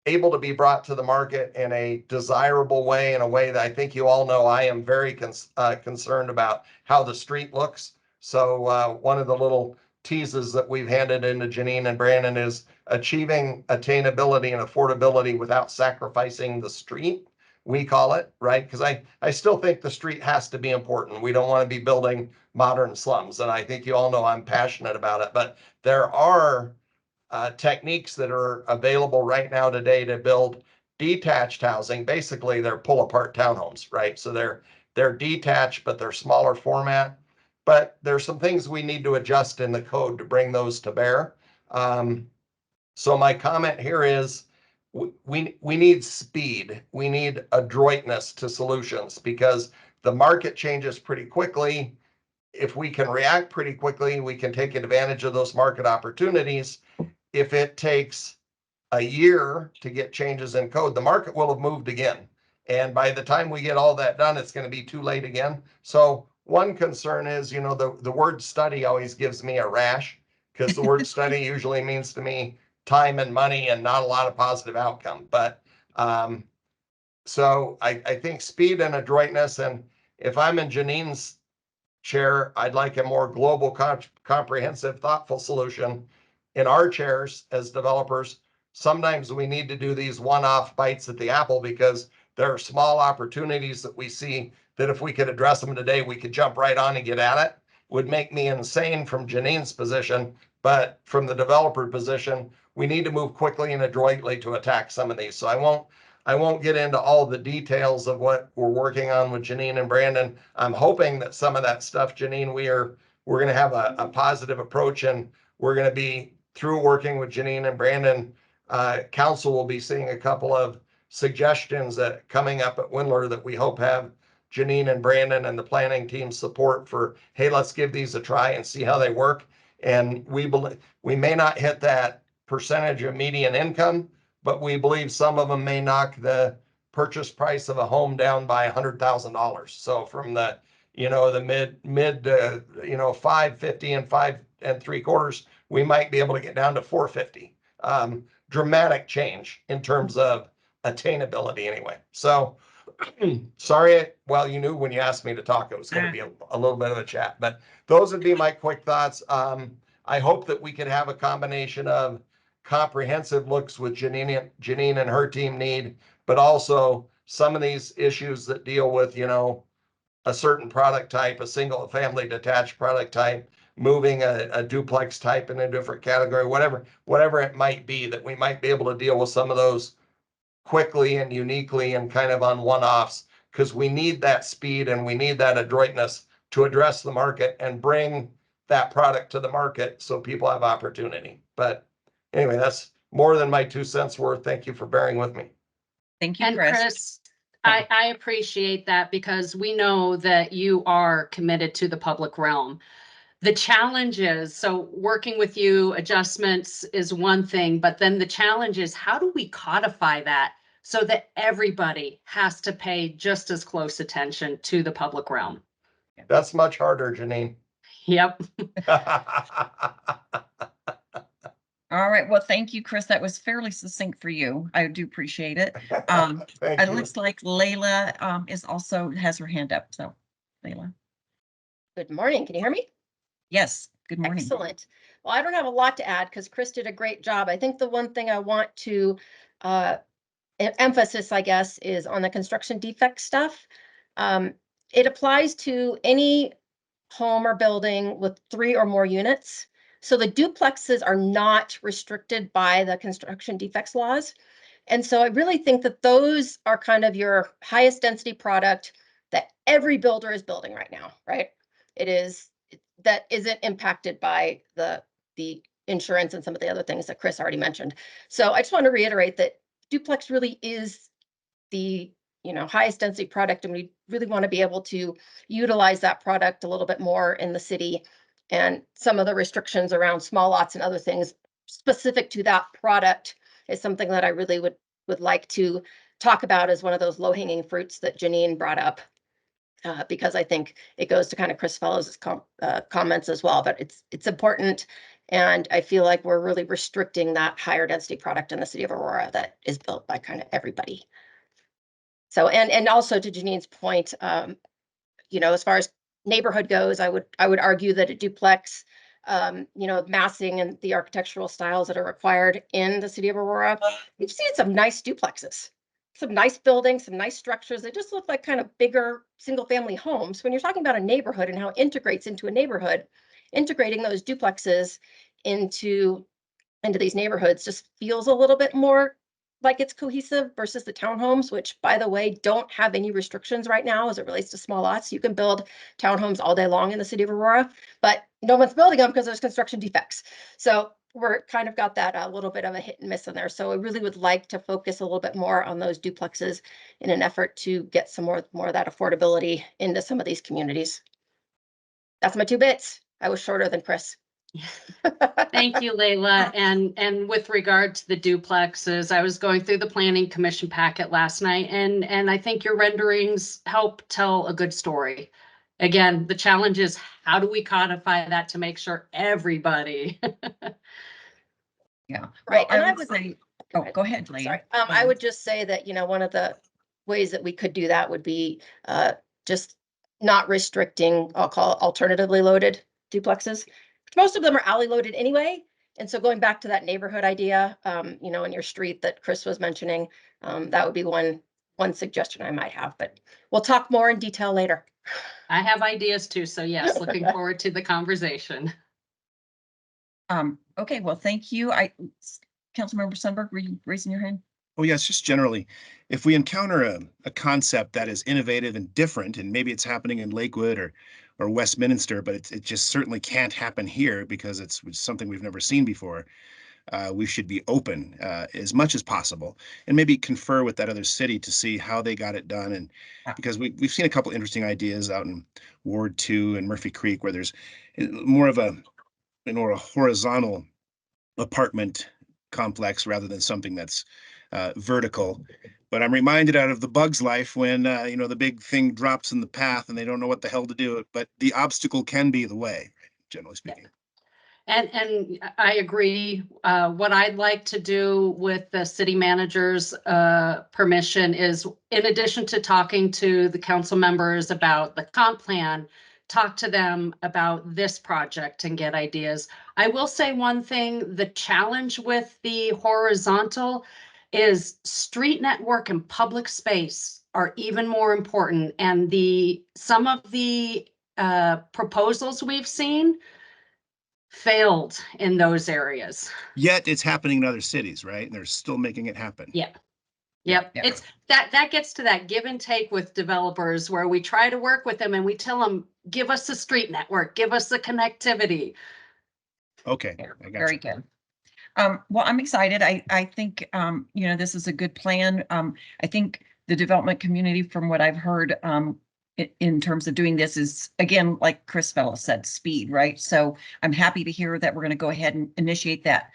able to be brought to the market in a desirable way, in a way that I think you all know I am very concerned about how the street looks. So one of the little teases that we've handed into Janine and Brandon is achieving attainability and affordability without sacrificing the street, we call it, right? Because I still think the street has to be important. We don't want to be building modern slums. And I think you all know I'm passionate about it. But there are techniques that are available right now today to build detached housing. Basically, they're pull-apart townhomes, right? So they're detached, but they're smaller format. But there's some things we need to adjust in the code to bring those to bear. So my comment here is we need speed. We need adroitness to solutions because the market changes pretty quickly. If we can react pretty quickly, we can take advantage of those market opportunities. If it takes a year to get changes in code, the market will have moved again. And by the time we get all that done, it's going to be too late again. So one concern is, the word study always gives me a rash because the word study usually means to me time and money and not a lot of positive outcome. But so I think speed and adroitness, and if I'm in Janine's chair, I'd like a more global, comprehensive, thoughtful solution. In our chairs as developers, sometimes we need to do these one-off bites at the apple because there are small opportunities that we see that if we could address them today, we could jump right on and get at it. would make me insane from Janine's position, but from the developer position, we need to move quickly and adroitly to attack some of these. So I won't get into all the details of what we're working on with Janine and Brandon. I'm hoping that some of that stuff, Janine, we're going to have a positive approach, and we're going to be through working with Janine and Brandon. Council will be seeing a couple of suggestions that coming up at Windler that we hope have Janine and Brandon and the planning team support for, hey, let's give these a try and see how they work. And we believe we may not hit that percentage of median income, but we believe some of them may knock the purchase price of a home down by $100,000. So from the, the mid 550 and 5 3/4, we might be able to get down to 450. Dramatic change in terms of attainability anyway. So sorry, well, you knew when you asked me to talk, it was going to be a little bit of a chat, but those would be my quick thoughts. I hope that we can have a combination of comprehensive looks with Janine and her team need, but also some of these issues that deal with, a certain product type, a single family detached product type, moving a duplex type in a different category, whatever it might be, that we might be able to deal with some of those quickly and uniquely and kind of on one-offs, because we need that speed and we need that adroitness to address the market and bring that product to the market so people have opportunity. But anyway, that's more than my 2 cents worth. Thank you for bearing with me. Thank you, And Chris, I appreciate that, because we know that you are committed to the public realm. The challenge is, so working with you, adjustments is one thing, but then the challenge is, how do we codify that so that everybody has to pay just as close attention to the public realm? That's much harder, Janine. Yep. All right. Well, thank you, Chris. That was fairly succinct for you. I do appreciate it. Thank It you. looks like Layla has her hand up. So, Layla. Good morning. Can you hear me? Yes. Good morning. Excellent. Well, I don't have a lot to add because Chris did a great job. I think the one thing I want to emphasis, I guess, is on the construction defect stuff. It applies to any home or building with 3 or more units. So the duplexes are not restricted by the construction defects laws. And so I really think that those are kind of your highest density product that every builder is building right now, right? It is, that isn't impacted by the insurance and some of the other things that Chris already mentioned. So I just want to reiterate that duplex really is the highest density product, and we really want to be able to utilize that product a little bit more in the city. And some of the restrictions around small lots and other things specific to that product is something that I really would like to talk about as one of those low-hanging fruits that Janine brought up, because I think it goes to kind of Chris Fellows' comments as well, but it's important. And I feel like we're really restricting that higher density product in the city of Aurora that is built by kind of everybody. So, and also to Janine's point, as far as neighborhood goes, I would argue that a duplex, massing and the architectural styles that are required in the city of Aurora, we've seen some nice duplexes, some nice buildings, some nice structures. They just look like kind of bigger single family homes. When you're talking about a neighborhood and how it integrates into a neighborhood, integrating those duplexes into these neighborhoods just feels a little bit more like it's cohesive versus the townhomes, which, by the way, don't have any restrictions right now as it relates to small lots. You can build townhomes all day long in the city of Aurora, but no one's building them because there's construction defects. So we're kind of got that a little bit of a hit and miss in there. So I really would like to focus a little bit more on those duplexes in an effort to get some more of that affordability into some of these communities. That's my 2 bits. I was shorter than Chris. Thank you, Layla. And with regard to the duplexes, I was going through the Planning Commission packet last night, and I think your renderings help tell a good story. Again, the challenge is, how do we codify that to make sure everybody? Yeah. Right. Well, And I would say, go ahead, Layla. sorry. I would just say that, one of the ways that we could do that would be just not restricting, I'll call it alternatively loaded duplexes. Most of them are alley loaded anyway. And so going back to that neighborhood idea, in your street that Chris was mentioning, that would be one suggestion I might have, but we'll talk more in detail later. I have ideas too, so yes, looking forward to the conversation. Okay, well, thank you. Councilmember Sundberg, were you raising your hand? Oh, yes, just generally, if we encounter a concept that is innovative and different, and maybe it's happening in Lakewood or Westminster, but it just certainly can't happen here because it's something we've never seen before. We should be open as much as possible, and maybe confer with that other city to see how they got it done. And because we've seen a couple interesting ideas out in Ward 2 and Murphy Creek, where there's more of a horizontal apartment complex rather than something that's vertical. But I'm reminded out of the Bug's Life when the big thing drops in the path and they don't know what the hell to do. But the obstacle can be the way, generally speaking. And I agree. What I'd like to do with the city manager's permission is, in addition to talking to the council members about the comp plan, talk to them about this project and get ideas. I will say one thing, the challenge with the horizontal is street network and public space are even more important. And some of the proposals we've seen failed in those areas. Yet it's happening in other cities, right? And they're still making it happen. Yeah. Yep. Yeah. It's that gets to that give and take with developers where we try to work with them and we tell them, give us the street network, give us the connectivity. Okay. I got Very you. good. Well, I'm excited. I think, this is a good plan. I think the development community, from what I've heard, in terms of doing this is, again, like Chris Fellow said, speed, right? So I'm happy to hear that we're going to go ahead and initiate that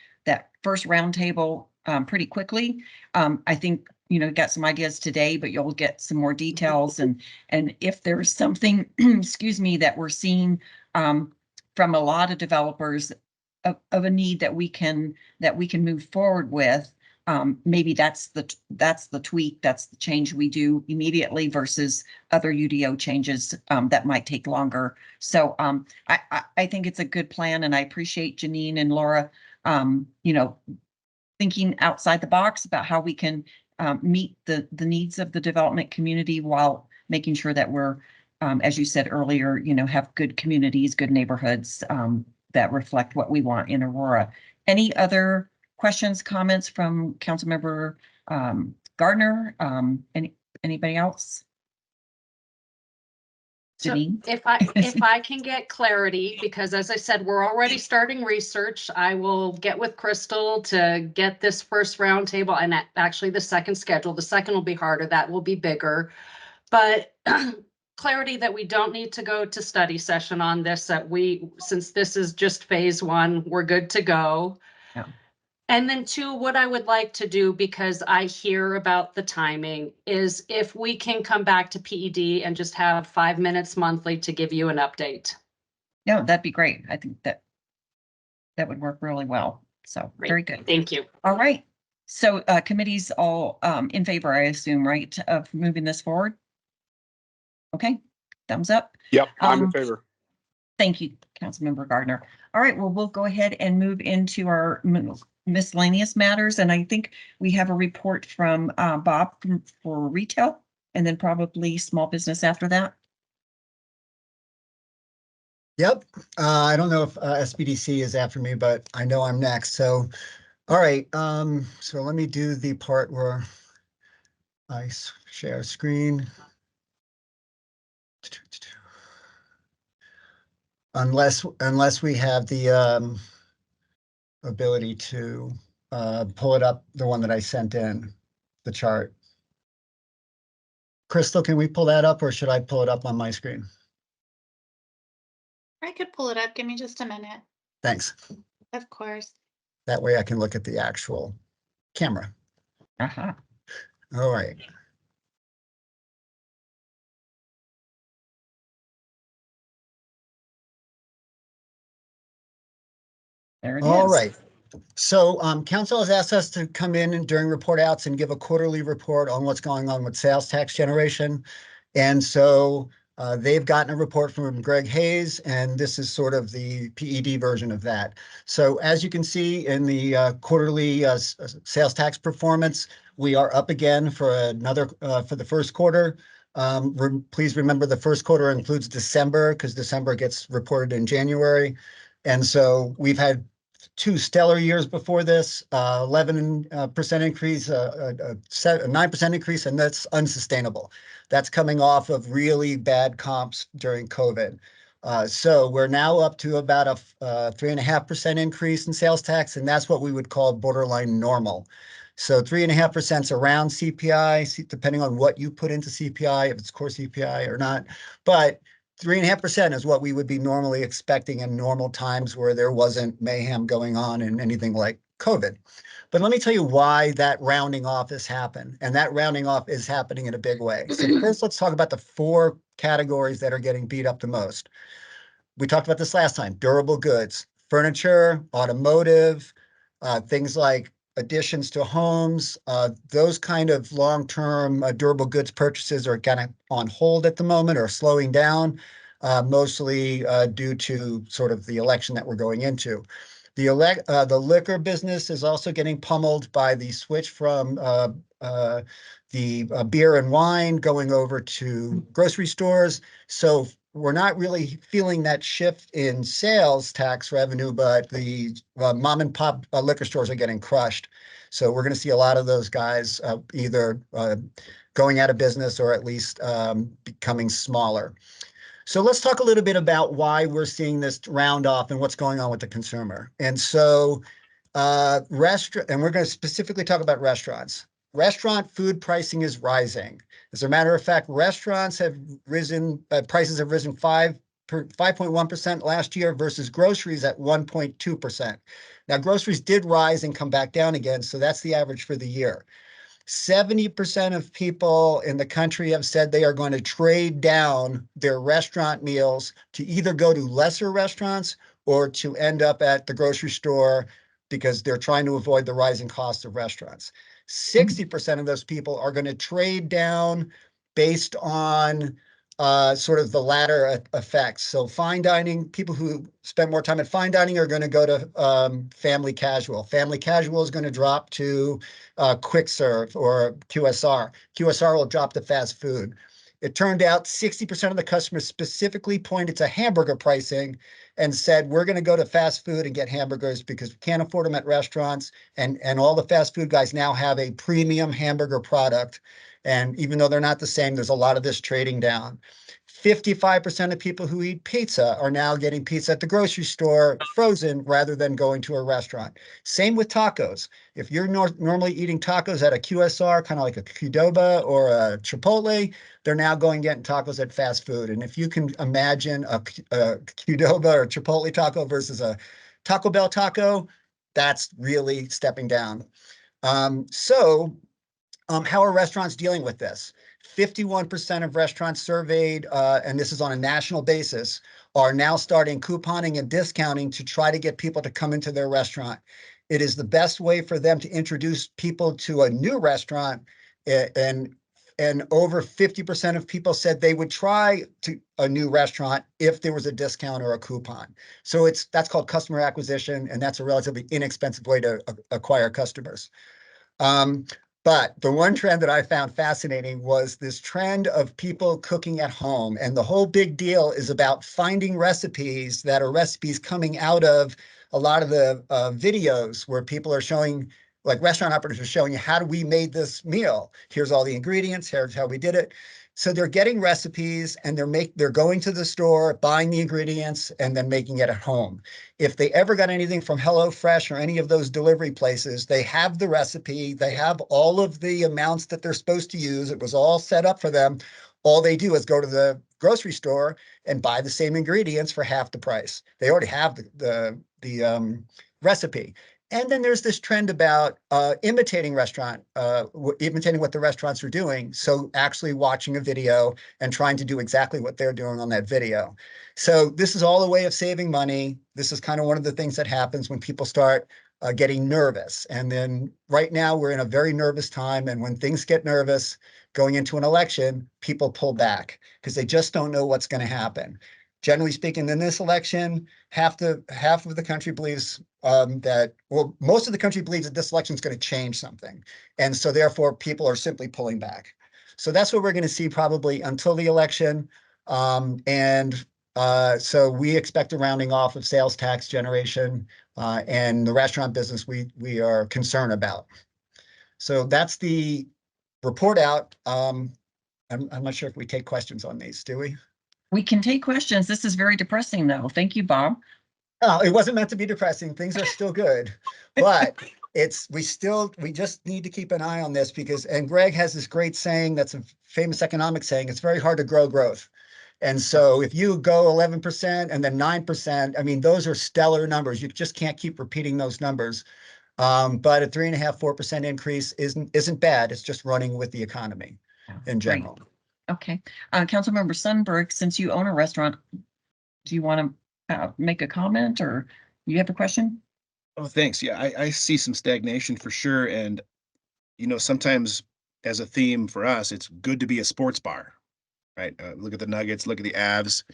first roundtable pretty quickly. I think, got some ideas today, but you'll get some more details. And if there's something, excuse me, that we're seeing from a lot of developers of a need that we can move forward with, maybe that's the tweak, that's the change we do immediately versus other UDO changes that might take longer. So I think it's a good plan, and I appreciate Janine and Laura, thinking outside the box about how we can meet the needs of the development community while making sure that we're, as you said earlier, have good communities, good neighborhoods that reflect what we want in Aurora. Any other questions, comments from Councilmember Gardner? Anybody else? So Janine? if I can get clarity, because as I said, we're already starting research. I will get with Crystal to get this first roundtable and actually the second schedule. The second will be harder. That will be bigger. But clarity that we don't need to go to study session on this, since this is just phase one, we're good to go. Yeah. And then two, what I would like to do, because I hear about the timing, is if we can come back to PED and just have 5 minutes monthly to give you an update. No, that'd be great. I think that would work really well. So Great. Very good. Thank you. All right. So committee's all in favor, I assume, right, of moving this forward? Okay, thumbs up. Yep, I'm in favor. Thank you, Councilmember Gardner. All right, well, we'll go ahead and move into our miscellaneous matters. And I think we have a report from Bob for retail, and then probably small business after that. Yep. I don't know if SBDC is after me, but I know I'm next. So, all right. So let me do the part where I share screen. Unless we have the ability to pull it up, the one that I sent in, the chart. Crystal, can we pull that up, or should I pull it up on my screen? I could pull it up. Give me just a minute. Thanks. Of course. That way I can look at the actual camera. Uh-huh. All right. There it All is. right. So council has asked us to come in and during report outs and give a quarterly report on what's going on with sales tax generation. And so they've gotten a report from Greg Hayes, and this is sort of the PED version of that. So as you can see in the quarterly sales tax performance, we are up again for the first quarter. Please remember the first quarter includes December because December gets reported in January. And so we've had 2 stellar years before this, 11% increase, a 9% increase, and that's unsustainable. That's coming off of really bad comps during COVID. So we're now up to about a 3.5% increase in sales tax, and that's what we would call borderline normal. So 3.5% is around CPI, depending on what you put into CPI, if it's core CPI or not. But 3.5% is what we would be normally expecting in normal times where there wasn't mayhem going on and anything like COVID. But let me tell you why that rounding off has happened. And that rounding off is happening in a big way. So first, let's talk about the 4 categories that are getting beat up the most. We talked about this last time: durable goods, furniture, automotive, things like additions to homes. Those kind of long-term durable goods purchases are kind of on hold at the moment or slowing down, mostly due to sort of the election that we're going into. The liquor business is also getting pummeled by the switch from the beer and wine going over to grocery stores. So we're not really feeling that shift in sales tax revenue, but the mom and pop liquor stores are getting crushed. So we're going to see a lot of those guys either going out of business or at least becoming smaller. So let's talk a little bit about why we're seeing this round off and what's going on with the consumer. And so and we're going to specifically talk about restaurants. Restaurant food pricing is rising. As a matter of fact, restaurants have risen, prices have risen 5.1% last year versus groceries at 1.2%. Now, groceries did rise and come back down again, so that's the average for the year. 70% of people in the country have said they are going to trade down their restaurant meals to either go to lesser restaurants or to end up at the grocery store because they're trying to avoid the rising costs of restaurants. 60% of those people are going to trade down based on sort of the latter effects. So fine dining, people who spend more time at fine dining are going to go to family casual. Family casual is going to drop to quick serve or QSR. QSR will drop to fast food. It turned out 60% of the customers specifically pointed to hamburger pricing and said, we're going to go to fast food and get hamburgers because we can't afford them at restaurants. And all the fast food guys now have a premium hamburger product. And even though they're not the same, there's a lot of this trading down. 55% of people who eat pizza are now getting pizza at the grocery store frozen rather than going to a restaurant. Same with tacos. If you're normally eating tacos at a QSR, kind of like a Qdoba or a Chipotle, they're now going and getting tacos at fast food. And if you can imagine a Qdoba or Chipotle taco versus a Taco Bell taco, that's really stepping down. How are restaurants dealing with this? 51% of restaurants surveyed, and this is on a national basis, are now starting couponing and discounting to try to get people to come into their restaurant. It is the best way for them to introduce people to a new restaurant, and over 50% of people said they would try a new restaurant if there was a discount or a coupon. So that's called customer acquisition, and that's a relatively inexpensive way to acquire customers. But the one trend that I found fascinating was this trend of people cooking at home. And the whole big deal is about finding recipes that are recipes coming out of a lot of the videos where people are showing, like restaurant operators are showing you, how do we made this meal? Here's all the ingredients, here's how we did it. So they're getting recipes and they're going to the store, buying the ingredients, and then making it at home. If they ever got anything from HelloFresh or any of those delivery places, they have the recipe, they have all of the amounts that they're supposed to use. It was all set up for them. All they do is go to the grocery store and buy the same ingredients for half the price. They already have the recipe. And then there's this trend about imitating what the restaurants are doing. So actually watching a video and trying to do exactly what they're doing on that video. So this is all a way of saving money. This is kind of one of the things that happens when people start getting nervous. And then right now we're in a very nervous time. And when things get nervous going into an election, people pull back because they just don't know what's going to happen. Generally speaking, in this election, half of the country believes most of the country believes that this election is going to change something. And so therefore, people are simply pulling back. So that's what we're going to see probably until the election. So we expect a rounding off of sales tax generation, and the restaurant business we are concerned about. So that's the report out. I'm not sure if we take questions on these, do we? We can take questions. This is very depressing, though. Thank you, Bob. Oh, it wasn't meant to be depressing. Things are still good, but we just need to keep an eye on this because, and Greg has this great saying that's a famous economic saying, it's very hard to grow growth. And so if you go 11% and then 9%, I mean, those are stellar numbers. You just can't keep repeating those numbers. But a 3.5%, 4% increase isn't bad. It's just running with the economy in general. Great. Okay. Councilmember Sundberg, since you own a restaurant, do you want to make a comment or you have a question? Oh, thanks. Yeah, I see some stagnation for sure. And, sometimes as a theme for us, it's good to be a sports bar, right? Look at the Nuggets, look at the Avs.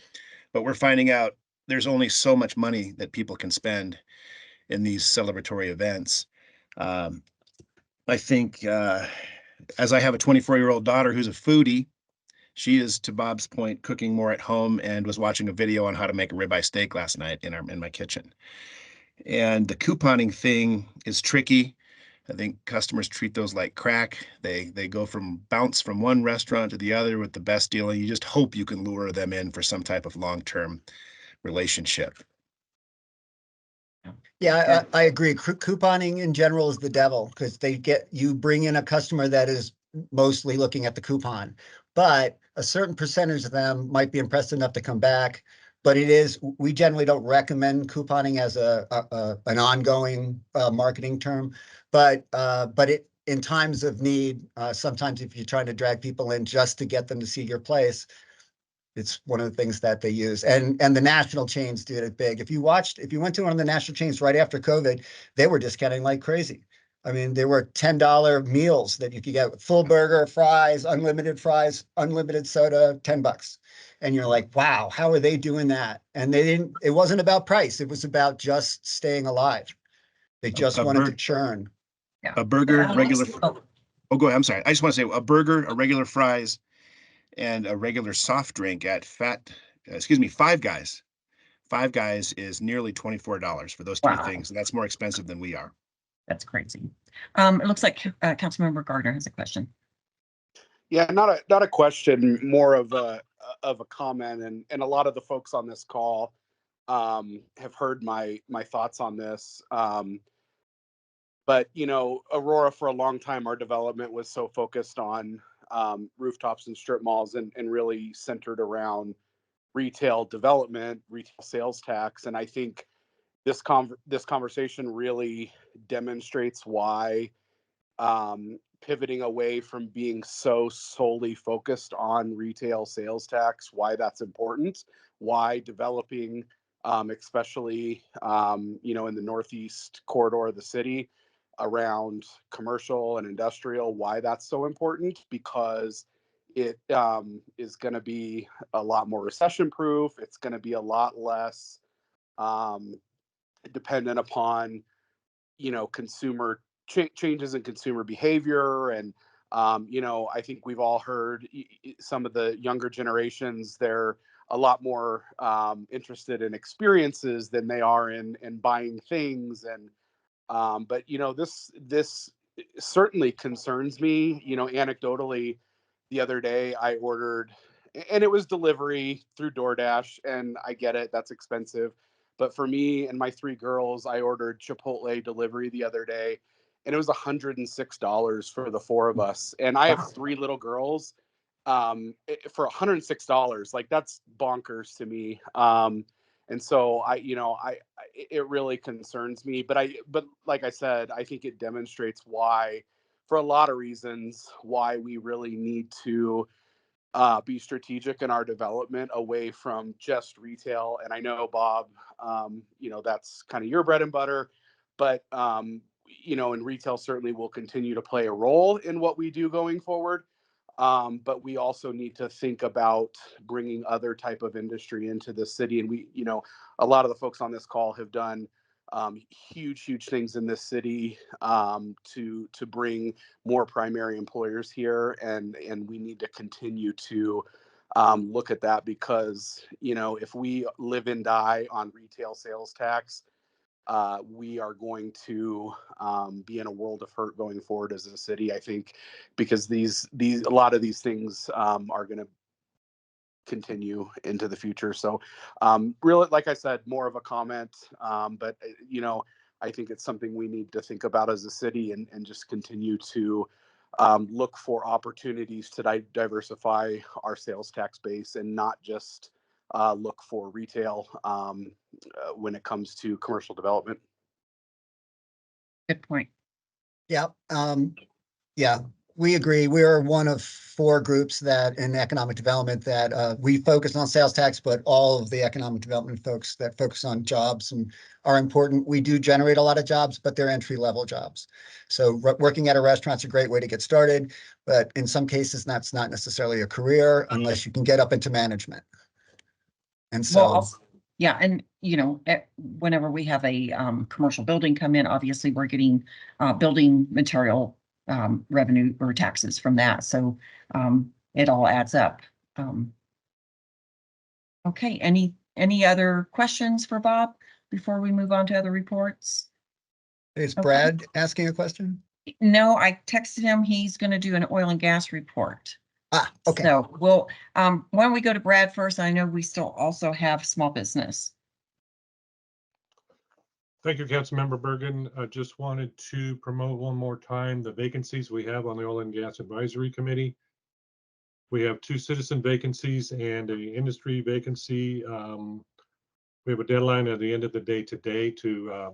But we're finding out there's only so much money that people can spend in these celebratory events. I think as I have a 24-year-old daughter who's a foodie, she is, to Bob's point, cooking more at home and was watching a video on how to make a ribeye steak last night in my kitchen. And the couponing thing is tricky. I think customers treat those like crack. They bounce from one restaurant to the other with the best deal, and you just hope you can lure them in for some type of long-term relationship. Yeah, I agree. Couponing in general is the devil because you bring in a customer that is mostly looking at the coupon, but a certain percentage of them might be impressed enough to come back. But we generally don't recommend couponing as an ongoing marketing term. But in times of need, sometimes if you're trying to drag people in just to get them to see your place, it's one of the things that they use. And the national chains did it big. If you went to one of the national chains right after COVID, they were discounting like crazy. I mean, there were $10 meals that you could get, full burger, fries, unlimited soda, $10. And you're like, wow, how are they doing that? And it wasn't about price. It was about just staying alive. They just wanted to churn. Yeah. A burger, regular. Oh, Go ahead. I'm sorry. I just want to say a burger, a regular fries, and a regular soft drink at Five Guys. Five Guys is nearly $24 for those three wow. things. And that's more expensive than we are. That's crazy. It looks like Councilmember Gardner has a question. Yeah, not a question, more of a comment, and a lot of the folks on this call have heard my thoughts on this. But Aurora, for a long time, our development was so focused on rooftops and strip malls, and really centered around retail development, retail sales tax, and I think this conversation really demonstrates why pivoting away from being so solely focused on retail sales tax, why that's important, why developing, especially in the northeast corridor of the city around commercial and industrial, why that's so important, because it is going to be a lot more recession proof. It's going to be a lot less dependent upon consumer changes in consumer behavior. And I think we've all heard some of the younger generations, they're a lot more interested in experiences than they are in buying things. And but this certainly concerns me. Anecdotally, the other day I ordered, and it was delivery through DoorDash, and I get it, that's expensive. But for me and my three girls, I ordered Chipotle delivery the other day, and it was $106 for the four of us. And I have three little girls. For $106, like, that's bonkers to me. And so it really concerns me. But like I said, I think it demonstrates why, for a lot of reasons, why we really need to be strategic in our development away from just retail. And I know, Bob, that's kind of your bread and butter, but and retail certainly will continue to play a role in what we do going forward. But we also need to think about bringing other type of industry into the city. And a lot of the folks on this call have done huge things in this city to bring more primary employers here, and we need to continue to look at that, because if we live and die on retail sales tax, we are going to be in a world of hurt going forward as a city, I think, because a lot of these things are going to continue into the future. So really, like I said, more of a comment, but I think it's something we need to think about as a city, and just continue to look for opportunities to diversify our sales tax base, and not just look for retail when it comes to commercial development. Good point. Yeah, yeah, we agree. We are one of 4 groups that in economic development that we focus on sales tax, but all of the economic development folks that focus on jobs and are important. We do generate a lot of jobs, but they're entry-level jobs. So working at a restaurant's a great way to get started, but in some cases, that's not necessarily a career unless you can get up into management. And so, yeah, and whenever we have a commercial building come in, obviously we're getting building material revenue or taxes from that. So it all adds up. Okay, any other questions for Bob before we move on to other reports? is Brad asking a question? No, I texted him. He's going to do an oil and gas report. Okay. So we'll, why don't we go to Brad first? I know we still also have small business. Thank you, Councilmember Bergan. I just wanted to promote one more time the vacancies we have on the Oil and Gas Advisory Committee. We have 2 citizen vacancies and an industry vacancy. We have a deadline at the end of the day today to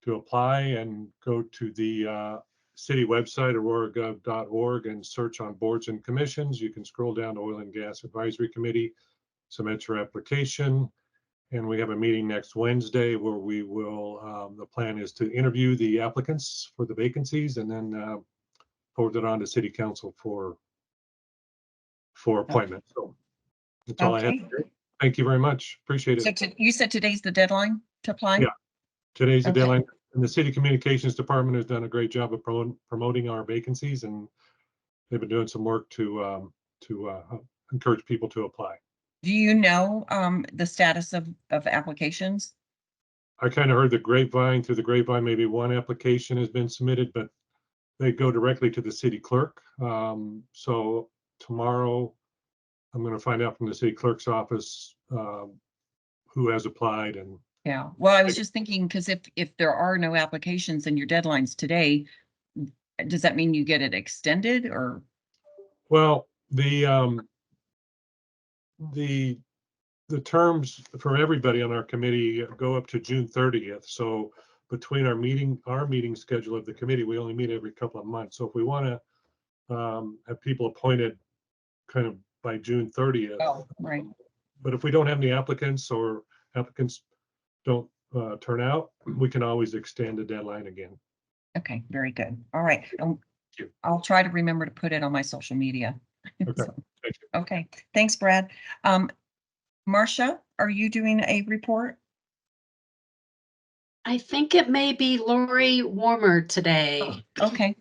apply, and go to the city website, auroragov.org, and search on boards and commissions. You can scroll down to Oil and Gas Advisory Committee, submit your application. And we have a meeting next Wednesday where we will, the plan is to interview the applicants for the vacancies, and then forward it on to City Council for appointment. So that's all I have today. Thank you very much. Appreciate it. So you said today's the deadline to apply? Yeah, today's the deadline. And the City Communications Department has done a great job of promoting our vacancies, and they've been doing some work to encourage people to apply. Do you know the status of applications? I kind of heard through the grapevine, maybe one application has been submitted, but they go directly to the city clerk. So tomorrow, I'm going to find out from the city clerk's office who has applied. And yeah, well, I was just thinking, because if there are no applications and your deadline's today, does that mean you get it extended, or? Well, the terms for everybody on our committee go up to June 30th. So between our meeting schedule of the committee, we only meet every couple of months. So if we want to have people appointed kind of by June 30th. Oh, right. But if we don't have any applicants, or applicants don't turn out, we can always extend the deadline again. Okay, very good. All right. I'll try to remember to put it on my social media. Okay. So, thank you. Okay, thanks, Brad. Marcia, are you doing a report? I think it may be Lori Warmer today. Oh, okay.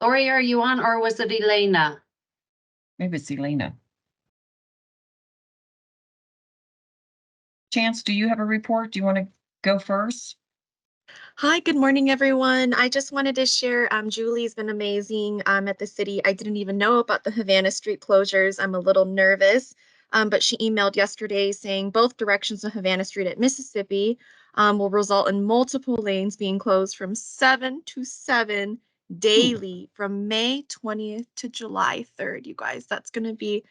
Lori, are you on, or was it Elena? Maybe it's Elena. Chance, do you have a report? Do you want to go first? Hi, good morning, everyone. I just wanted to share, Julie's been amazing at the city. I didn't even know about the Havana Street closures. I'm a little nervous, but she emailed yesterday saying both directions of Havana Street at Mississippi will result in multiple lanes being closed from 7 to 7 daily from May 20th to July 3rd, you guys. That's going to be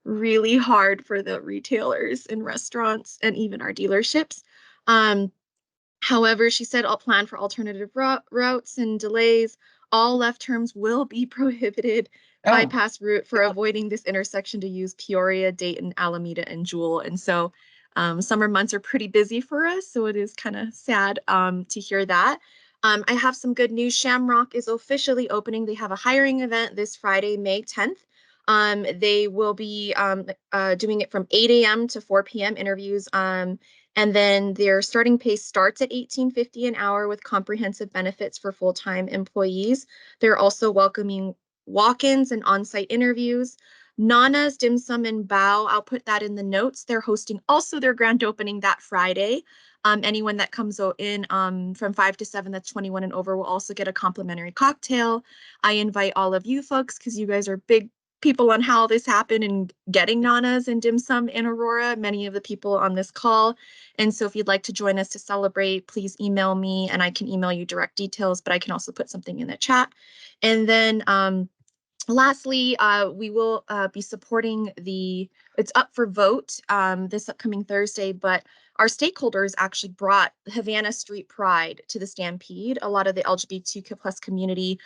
really hard for the retailers and restaurants and even our dealerships. However, she said, I'll plan for alternative routes and delays. All left turns will be prohibited. Bypass route for avoiding this intersection to use Peoria, Dayton, Alameda, and Jewel. And so summer months are pretty busy for us. So it is kind of sad to hear that. I have some good news. Shamrock is officially opening. They have a hiring event this Friday, May 10th. They will be doing it from 8 a.m. to 4 p.m. interviews. And then their starting pay starts at $18.50 an hour with comprehensive benefits for full-time employees. They're also welcoming walk-ins and on-site interviews. Nana's Dim Sum and Bao, I'll put that in the notes. They're hosting also their grand opening that Friday. Anyone that comes in from 5 to 7 that's 21 and over will also get a complimentary cocktail. I invite all of you folks because you guys are big people on how this happened and getting Nana's and Dim Sum in Aurora, many of the people on this call. And so if you'd like to join us to celebrate, please email me and I can email you direct details, but I can also put something in the chat. And then lastly, we will be supporting it's up for vote this upcoming Thursday, but our stakeholders actually brought Havana Street Pride to the Stampede. A lot of the LGBTQ plus community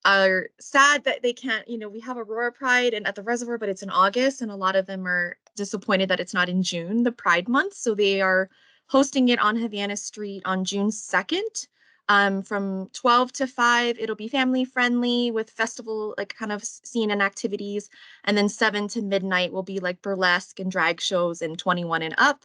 are sad that they can't, we have Aurora Pride and at the reservoir, but it's in August, and a lot of them are disappointed that it's not in June, the Pride month. So they are hosting it on Havana Street on June 2nd. From 12 to 5, it'll be family friendly with festival, like kind of scene and activities. And then 7 to midnight will be like burlesque and drag shows and 21 and up.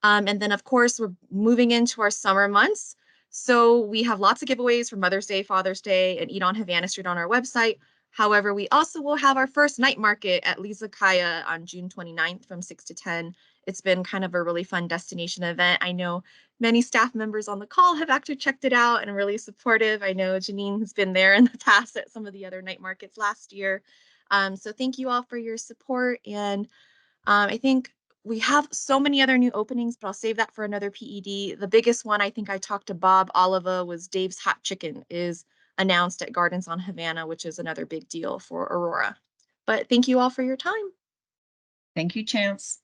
And then of course, we're moving into our summer months. So we have lots of giveaways for Mother's Day, Father's Day, and Eat on Havana Street on our website. However, we also will have our first night market at Lisa Kaya on June 29th from 6 to 10. It's been kind of a really fun destination event. I know many staff members on the call have actually checked it out and are really supportive. I know Janine has been there in the past at some of the other night markets last year. So thank you all for your support. And I think we have so many other new openings, but I'll save that for another PED. The biggest one, I think I talked to Bob Oliva, was Dave's Hot Chicken is announced at Gardens on Havana, which is another big deal for Aurora. But thank you all for your time. Thank you, Chance.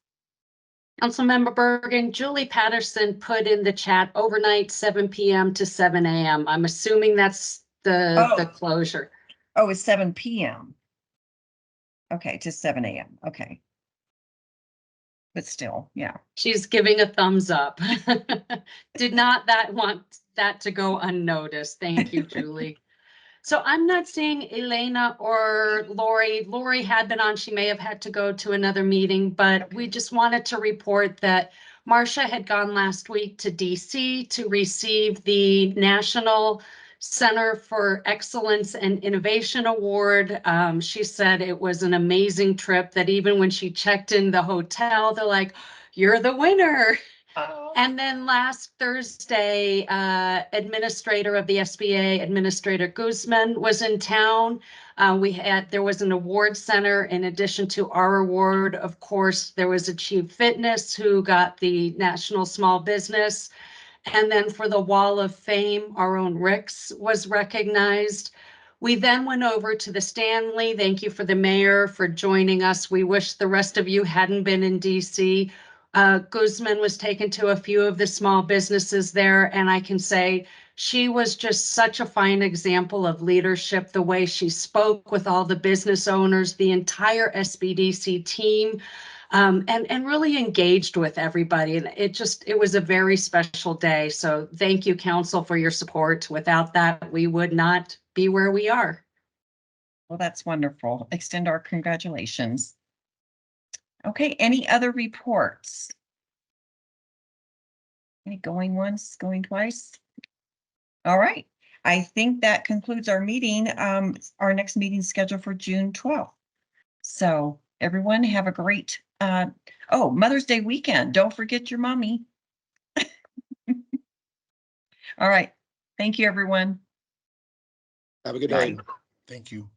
Councilmember Bergan, Julie Patterson put in the chat overnight 7 p.m. to 7 a.m. I'm assuming that's the closure. Oh, it's 7 p.m. Okay, to 7 a.m. Okay. But still, yeah. She's giving a thumbs up. Did not want that to go unnoticed. Thank you, Julie. So I'm not seeing Elena or Lori. Lori had been on. She may have had to go to another meeting, but we just wanted to report that Marcia had gone last week to DC to receive the National Center for Excellence and Innovation Award. She said it was an amazing trip, that even when she checked in the hotel, they're like, "You're the winner." Oh. And then last Thursday, administrator of the SBA, Administrator Guzman, was in town. There was an award center in addition to our award. Of course, there was Achieve Fitness, who got the National Small Business. And then for the Wall of Fame, our own Ricks was recognized. We then went over to the Stanley. Thank you for the mayor for joining us. We wish the rest of you hadn't been in DC. Guzman was taken to a few of the small businesses there, and I can say she was just such a fine example of leadership, the way she spoke with all the business owners, the entire SBDC team, and really engaged with everybody. And it was a very special day. So thank you, council, for your support. Without that, we would not be where we are. Well, that's wonderful. Extend our congratulations. Okay, any other reports? Any going once, going twice? All right, I think that concludes our meeting. Our next meeting is scheduled for June 12th. So everyone have a great, Mother's Day weekend. Don't forget your mommy. All right, thank you, everyone. Have a good Bye. day. Thank you.